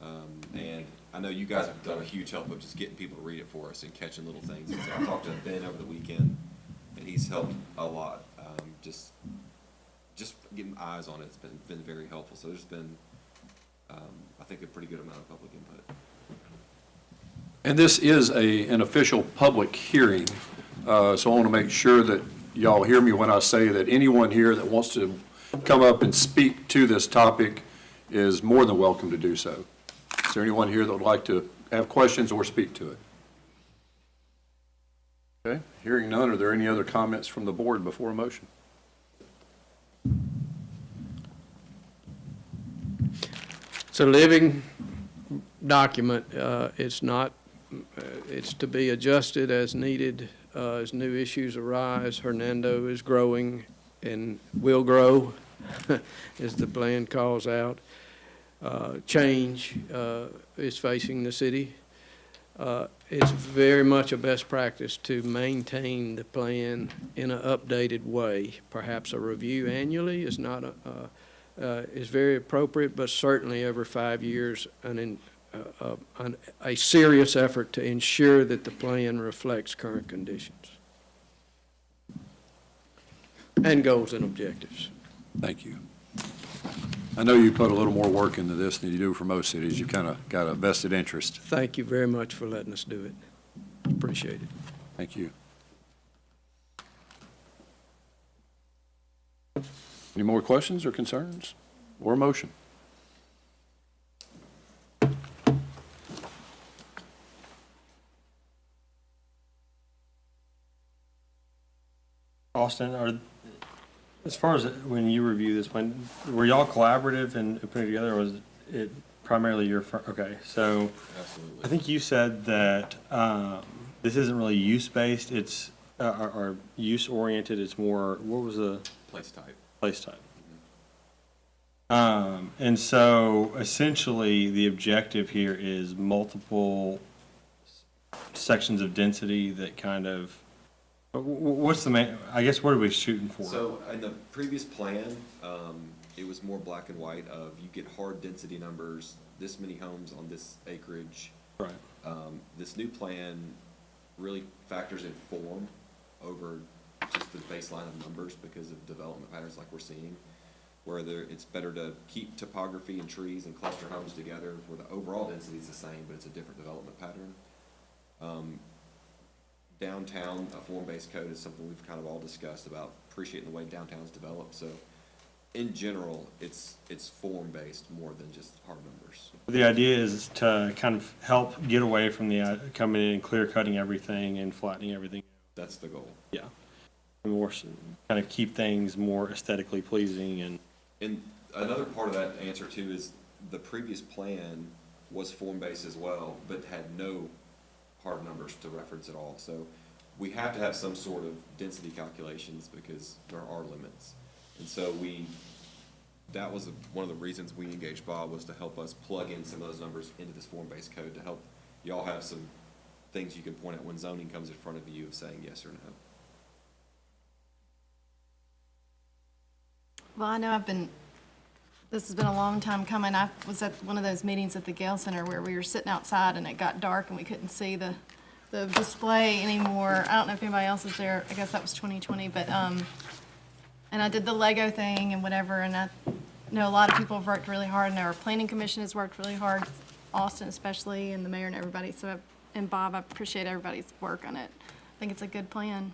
And I know you guys have done a huge help of just getting people to read it for us and catching little things. And so I talked to Ben over the weekend, and he's helped a lot. Just getting eyes on it has been very helpful. So there's been, I think, a pretty good amount of public input. And this is an official public hearing, so I want to make sure that y'all hear me when I say that anyone here that wants to come up and speak to this topic is more than welcome to do so. Is there anyone here that would like to have questions or speak to it? Okay, hearing none, are there any other comments from the board before a motion? It's a living document. It's to be adjusted as needed as new issues arise. Hernando is growing and will grow, as the plan calls out. Change is facing the city. It's very much a best practice to maintain the plan in an updated way. Perhaps a review annually is not is very appropriate, but certainly every 5 years an a serious effort to ensure that the plan reflects current conditions and goals and objectives. Thank you. I know you put a little more work into this than you do for most cities. You've kind of got a vested interest. Thank you very much for letting us do it. Appreciate it. Thank you. Any more questions or concerns or motion? Austin, as far as when you review this plan, were y'all collaborative in putting it together, or was it primarily your firm? Okay, so Absolutely. I think you said that this isn't really use-based, it's, or use-oriented, it's more, what was the? Place type. Place type. And so essentially, the objective here is multiple sections of density that kind of, what's the main, I guess, what are we shooting for? So in the previous plan, it was more black and white of you get hard density numbers, this many homes on this acreage. Right. This new plan really factors in form over just the baseline of numbers because of development patterns like we're seeing, where it's better to keep topography and trees and cluster homes together where the overall density is the same, but it's a different development pattern. Downtown, a form-based code is something we've kind of all discussed about appreciating the way downtown's developed. So in general, it's form-based more than just hard numbers. The idea is to kind of help get away from the coming in and clear-cutting everything and flattening everything. That's the goal. Yeah. And more, kind of keep things more aesthetically pleasing. And another part of that answer too is the previous plan was form-based as well, but had no hard numbers to reference at all. So we have to have some sort of density calculations because there are limits. And so that was one of the reasons we engaged Bob, was to help us plug in some of those numbers into this form-based code to help y'all have some things you can point at when zoning comes in front of you of saying yes or no. Well, I know this has been a long time coming. I was at one of those meetings at the Gale Center where we were sitting outside and it got dark and we couldn't see the display anymore. I don't know if anybody else is there. I guess that was 2020, but, and I did the Lego thing and whatever, and I know a lot of people have worked really hard, and our planning commission has worked really hard, Austin especially, and the mayor and everybody. So, and Bob, I appreciate everybody's work on it. I think it's a good plan.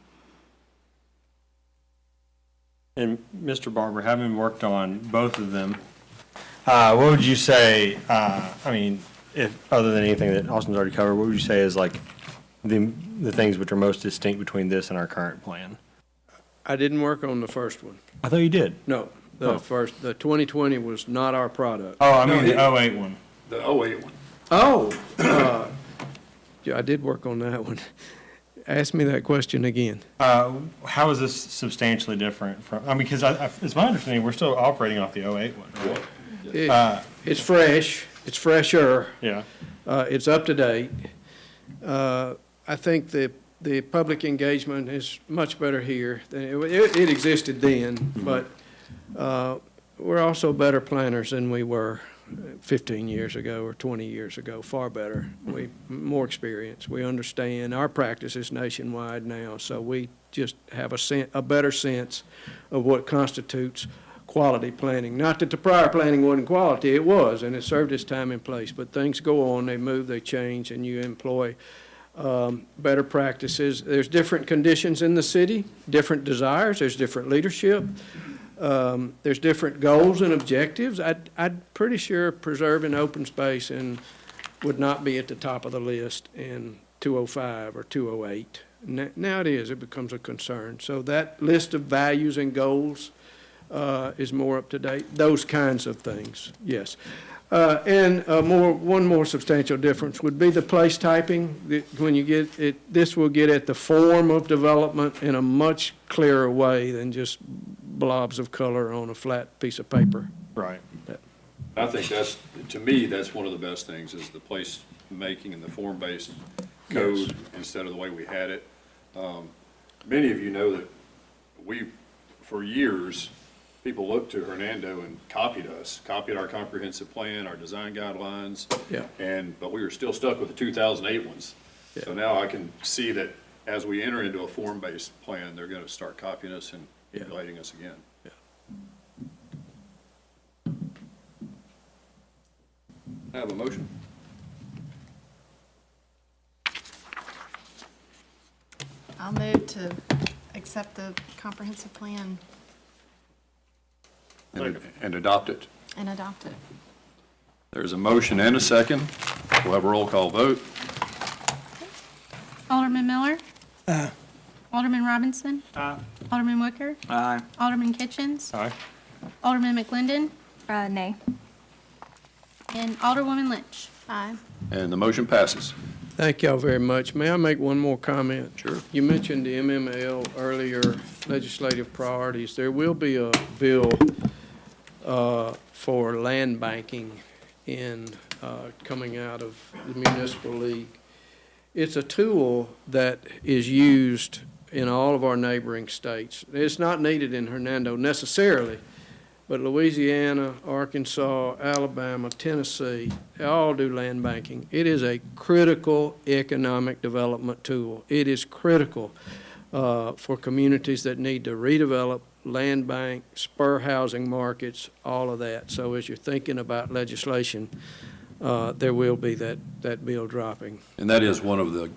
And Mr. Barber, having worked on both of them, what would you say, I mean, if, other than anything that Austin's already covered, what would you say is like the things which are most distinct between this and our current plan? I didn't work on the first one. I thought you did. No, the 2020 was not our product. Oh, I mean the 08 one. The 08 one. Oh, yeah, I did work on that one. Ask me that question again. How is this substantially different from, I mean, because it's my understanding we're still operating off the 08 one, right? It's fresh, it's fresher. Yeah. It's up to date. I think the public engagement is much better here than it existed then, but we're also better planners than we were 15 years ago or 20 years ago, far better. More experience. We understand. Our practice is nationwide now, so we just have a better sense of what constitutes quality planning. Not that the prior planning wasn't quality, it was, and it served its time in place, but things go on, they move, they change, and you employ better practices. There's different conditions in the city, different desires, there's different leadership. There's different goals and objectives. I'm pretty sure preserving open space would not be at the top of the list in 205 or 208. Now it is. It becomes a concern. So that list of values and goals is more up to date. Those kinds of things, yes. And one more substantial difference would be the place typing. When you get it, this will get at the form of development in a much clearer way than just blobs of color on a flat piece of paper. Right. I think to me, that's one of the best things is the place making and the form-based code yes. Instead of the way we had it. Many of you know that we, for years, people looked to Hernando and copied us, copied our comprehensive plan, our design guidelines. Yeah. But we were still stuck with the 2008 ones. So now I can see that as we enter into a form-based plan, they're gonna start copying us and emulating us again. Have a motion? I'll move to accept the comprehensive plan And adopt it. and adopt it. There's a motion and a second. We'll have a roll call vote. Alderman Miller. Aye. Alderman Robinson. Aye. Alderman Wicker. Aye. Alderman Kitchens. Aye. Alderman McClendon. Nay. And Alderwoman Lynch. Aye. And the motion passes. Thank y'all very much. May I make one more comment? Sure. You mentioned the MML earlier, legislative priorities. There will be a bill for land banking coming out of the municipal league. It's a tool that is used in all of our neighboring states. It's not needed in Hernando necessarily, but Louisiana, Arkansas, Alabama, Tennessee, they all do land banking. It is a critical economic development tool. It is critical for communities that need to redevelop, land bank, spur housing markets, all of that. So as you're thinking about legislation, there will be that bill dropping. And that is one of the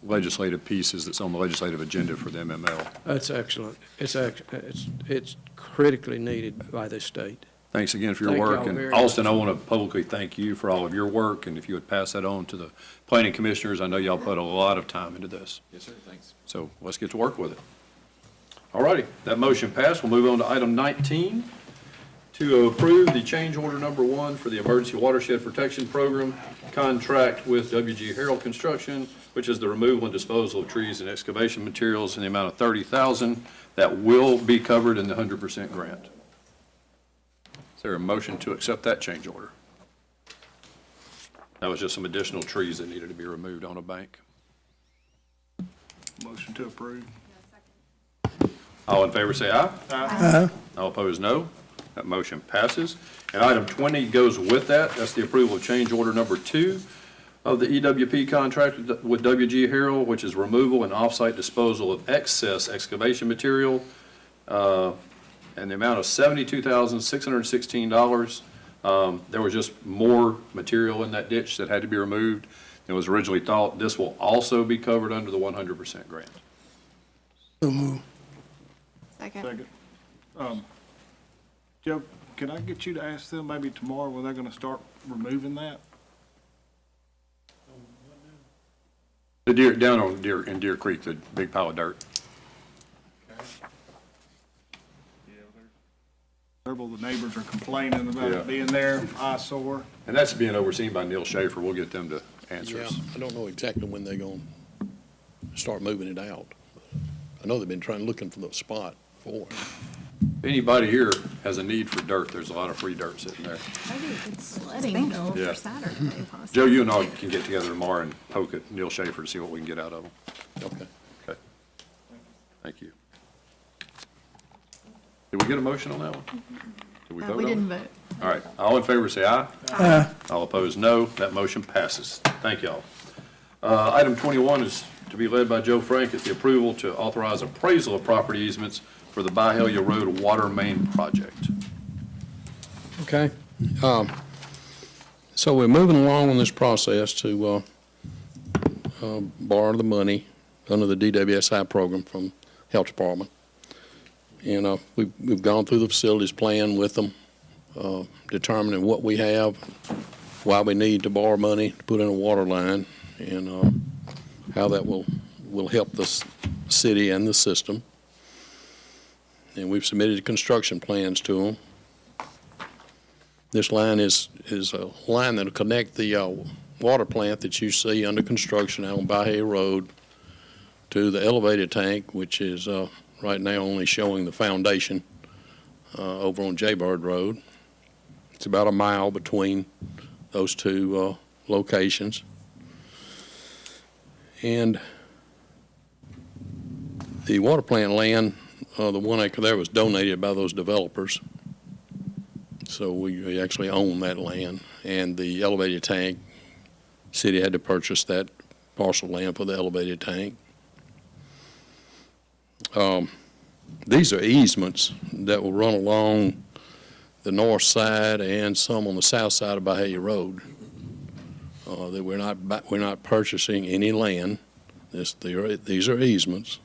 legislative pieces that's on the legislative agenda for the MML. That's excellent. It's critically needed by this state. Thanks again for your Thank work. y'all And very Austin, much. I want to publicly thank you for all of your work, and if you would pass that on to the planning commissioners, I know y'all put a lot of time into this. Yes, sir, thanks. So let's get to work with it. All righty, that motion passed. We'll move on to item 19, to approve the change order number 1 for the Emergency Watershed Protection Program contract with WG Harold Construction, which is the removal and disposal of trees and excavation materials in the amount of $30,000 that will be covered in the 100% grant. Is there a motion to accept that change order? That was just some additional trees that needed to be removed on a bank. Motion to approve. All in favor say aye. Aye. All opposed, no. That motion passes. And item 20 goes with that. That's the approval of change order number 2 of the EWP contract with WG Harold, which is removal and off-site disposal of excess excavation material, and the amount of $72,616. There was just more material in that ditch that had to be removed than was originally thought. This will also be covered under the 100% grant. So move. Second. Joe, can I get you to ask them maybe tomorrow when they're gonna start removing that? The deer, down on in Deer Creek, the big pile of dirt. Several of the neighbors are complaining about Yeah. it being there, eyesore. And that's being overseen by Neil Schaefer. We'll get them to answer us. I don't know exactly when they're going to start moving it out. I know they've been looking for the spot for it. If anybody here has a need for dirt, there's a lot of free dirt sitting there. Maybe it's sledding Yeah. for Saturday, possibly. Joe, you and I can get together tomorrow and poke at Neil Schaefer to see what we can get out of him. Okay. Okay. Thank you. Did we get a motion on that one? Did we vote on We it? didn't vote. All right. All in favor, say aye. Aye. All opposed, no. That motion passes. Thank y'all. Item 21 is to be led by Joe Frank. It's the approval to authorize appraisal of property easements for the Byhalia Road water main project. Okay. So we're moving along in this process to borrow the money under the DWSI program from Health Department. And we've gone through the facilities plan with them, determining what we have, why we need to borrow money to put in a water line, and how that will help the city and the system. And we've submitted construction plans to them. This line is a line that will connect the water plant that you see under construction out on Byhalia Road to the elevated tank, which is right now only showing the foundation over on Jaybird Road. It's about a mile between those two locations. And the water plant land the 1 acre there was donated by those developers. So we actually own that land. And the elevated tank, city had to purchase that parcel of land for the elevated tank. These are easements that will run along the north side and some on the south side of Bahia Road. That we're not purchasing any land. These are easements.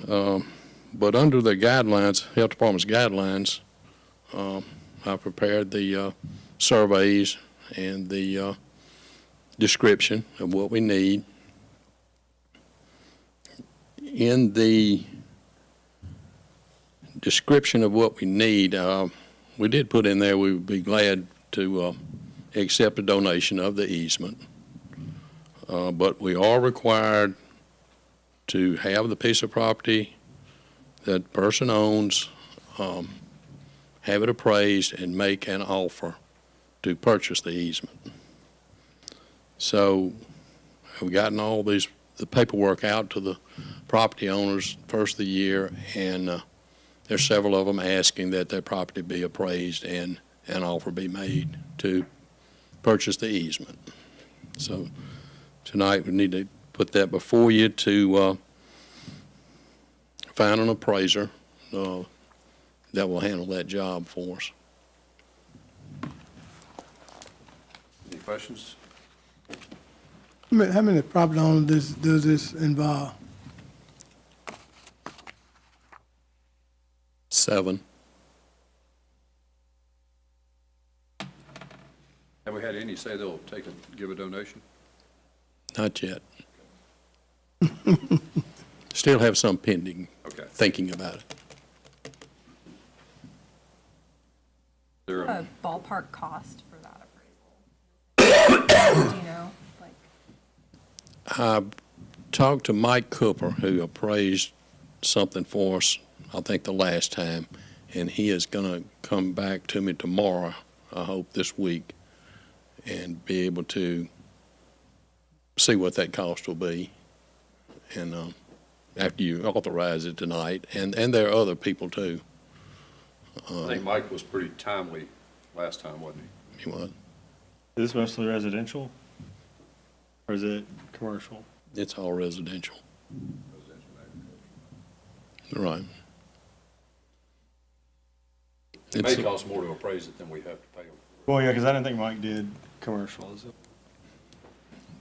But under the guidelines, Health Department's guidelines, I prepared the surveys and the description of what we need. In the description of what we need, we did put in there we would be glad to accept a donation of the easement. But we are required to have the piece of property that the person owns, have it appraised, and make an offer to purchase the easement. So we've gotten all the paperwork out to the property owners first of the year, and there's several of them asking that their property be appraised and an offer be made to purchase the easement. So tonight we need to put that before you to find an appraiser that will handle that job for us. Any questions? How many property owners does this involve? 7. Have we had any say they'll give a donation? Not yet. Still have some pending, thinking about it. There A ballpark cost for that appraisal? Do you know? I talked to Mike Cooper, who appraised something for us, I think the last time, and he is going to come back to me tomorrow, I hope this week, and be able to see what that cost will be. And after you authorize it tonight, and there are other people too. I think Mike was pretty timely last time, wasn't he? He was. Is this mostly residential? Or is it commercial? It's all residential. Right. It may cost more to appraise it than we have to pay them. Well, yeah, because I didn't think Mike did commercial, is it?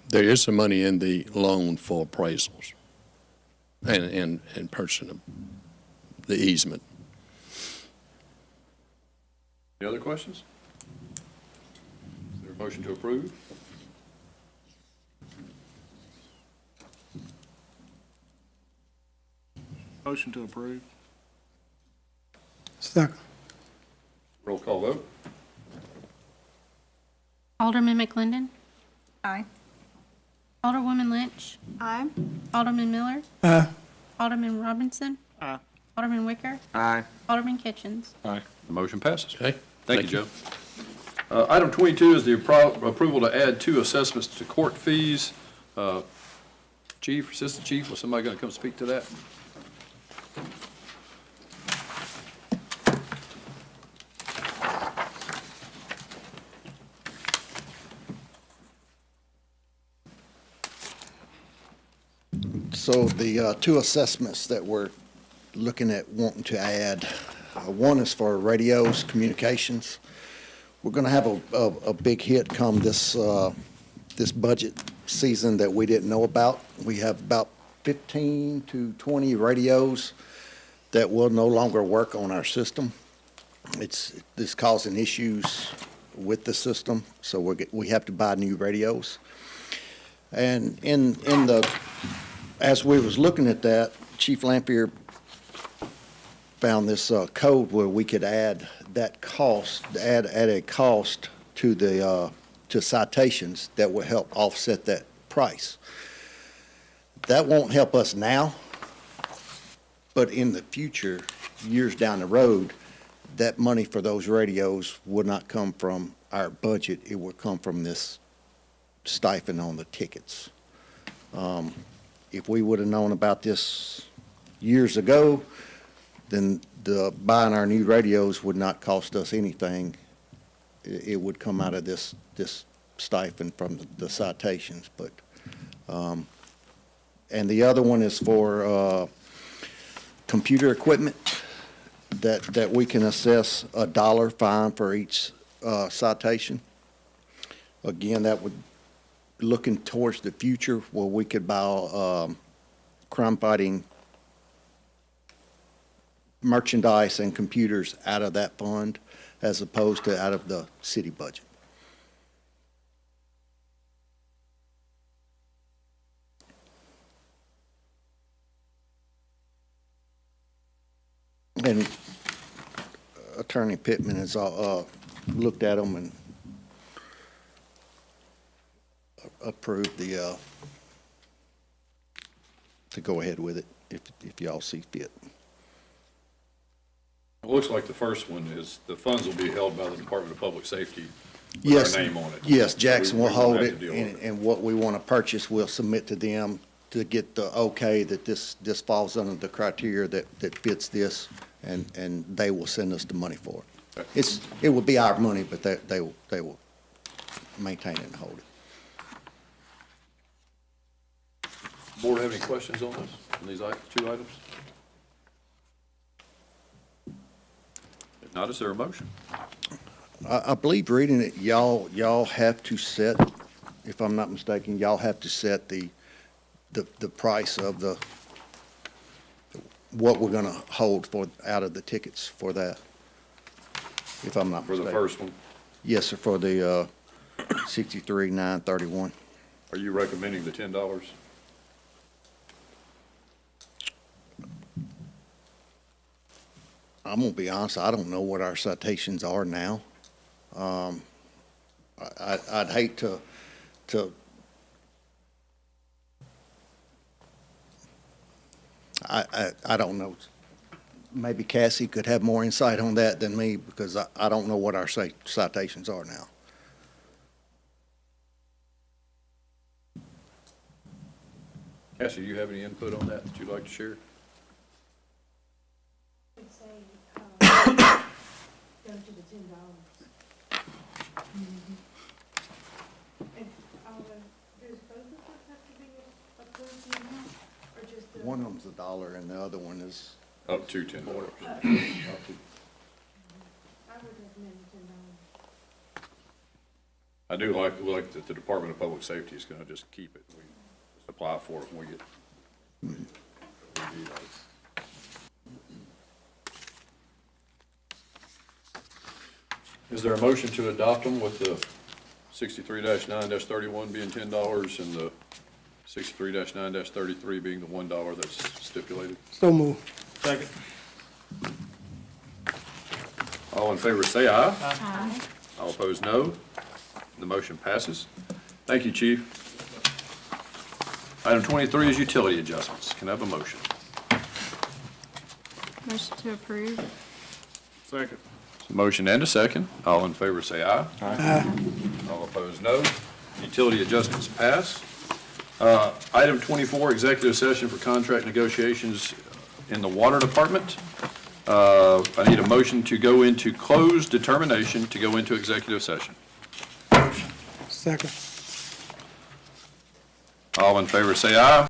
There is some money in the loan for appraisals and purchasing the easement. Any other questions? Is there a motion to approve? Motion to approve. Second. Roll call vote. Alderman McClendon? Aye. Alderwoman Lynch? Aye. Alderman Miller? Aye. Alderman Robinson? Aye. Alderman Wicker? Aye. Alderman Kitchens? Aye. The motion passes. Okay. Thank you, Joe. Item 22 is the approval to add 2 assessments to court fees. Chief, Assistant Chief, was somebody going to come speak to that? So the 2 assessments that we're looking at wanting to add, one is for radios, communications. We're going to have a big hit come this budget season that we didn't know about. We have about 15 to 20 radios that will no longer work on our system. This causing issues with the system, so we have to buy new radios. And as we was looking at that, Chief Lampier found this code where we could add that cost, add a cost to the to citations that will help offset that price. That won't help us now, but in the future, years down the road, that money for those radios would not come from our budget. It would come from this stipend on the tickets. If we would have known about this years ago, then buying our new radios would not cost us anything. It would come out of this stipend from the citations, but, and the other one is for computer equipment that we can assess a $1 fine for each citation. Again, that would, looking towards the future where we could buy crime-fighting merchandise and computers out of that fund as opposed to out of the city budget. And Attorney Pittman has looked at them and approved the to go ahead with it if y'all see fit. It looks like the first one is, the funds will be held by the Department of Public Safety with Yes, our name on it. yes, Jackson will We won't hold have it, to deal with it. and what we want to purchase, we'll submit to them to get the okay that this falls under the criteria that fits this, and they will send us the money for it. Okay. It will be our money, but they will maintain it and hold it. Board have any questions on this, on these two items? If not, is there a motion? I believe reading it, y'all have to set, if I'm not mistaken, y'all have to set the price of what we're gonna hold for, out of the tickets for that, if I'm not mistaken. For the first one? Yes, sir, for the 63,931. Are you recommending the $10? I'm gonna be honest, I don't know what our citations are now. I'd hate to I don't know. Maybe Cassie could have more insight on that than me, because I don't know what our citations are now. Cassie, do you have any input on that you'd like to share? Down to the $10. And does both of us have to be approved now, or just the? One of them's $1 and the other one is Up to $10. I would recommend $10. I do like that the Department of Public Safety is gonna just keep it. We just apply for it when we get. Is there a motion to adopt them with the 63-9-31 being $10 and the 63-9-33 being the $1 that's stipulated? So move. Second. All in favor say aye. Aye. All opposed, no. The motion passes. Thank you, Chief. Item 23 is utility adjustments. Can I have a motion? Motion to approve. Second. Motion and a second. All in favor say aye. Aye. All opposed, no. Utility adjustments pass. Item 24, executive session for contract negotiations in the water department. I need a motion to go into closed determination to go into executive session. Second. All in favor say aye.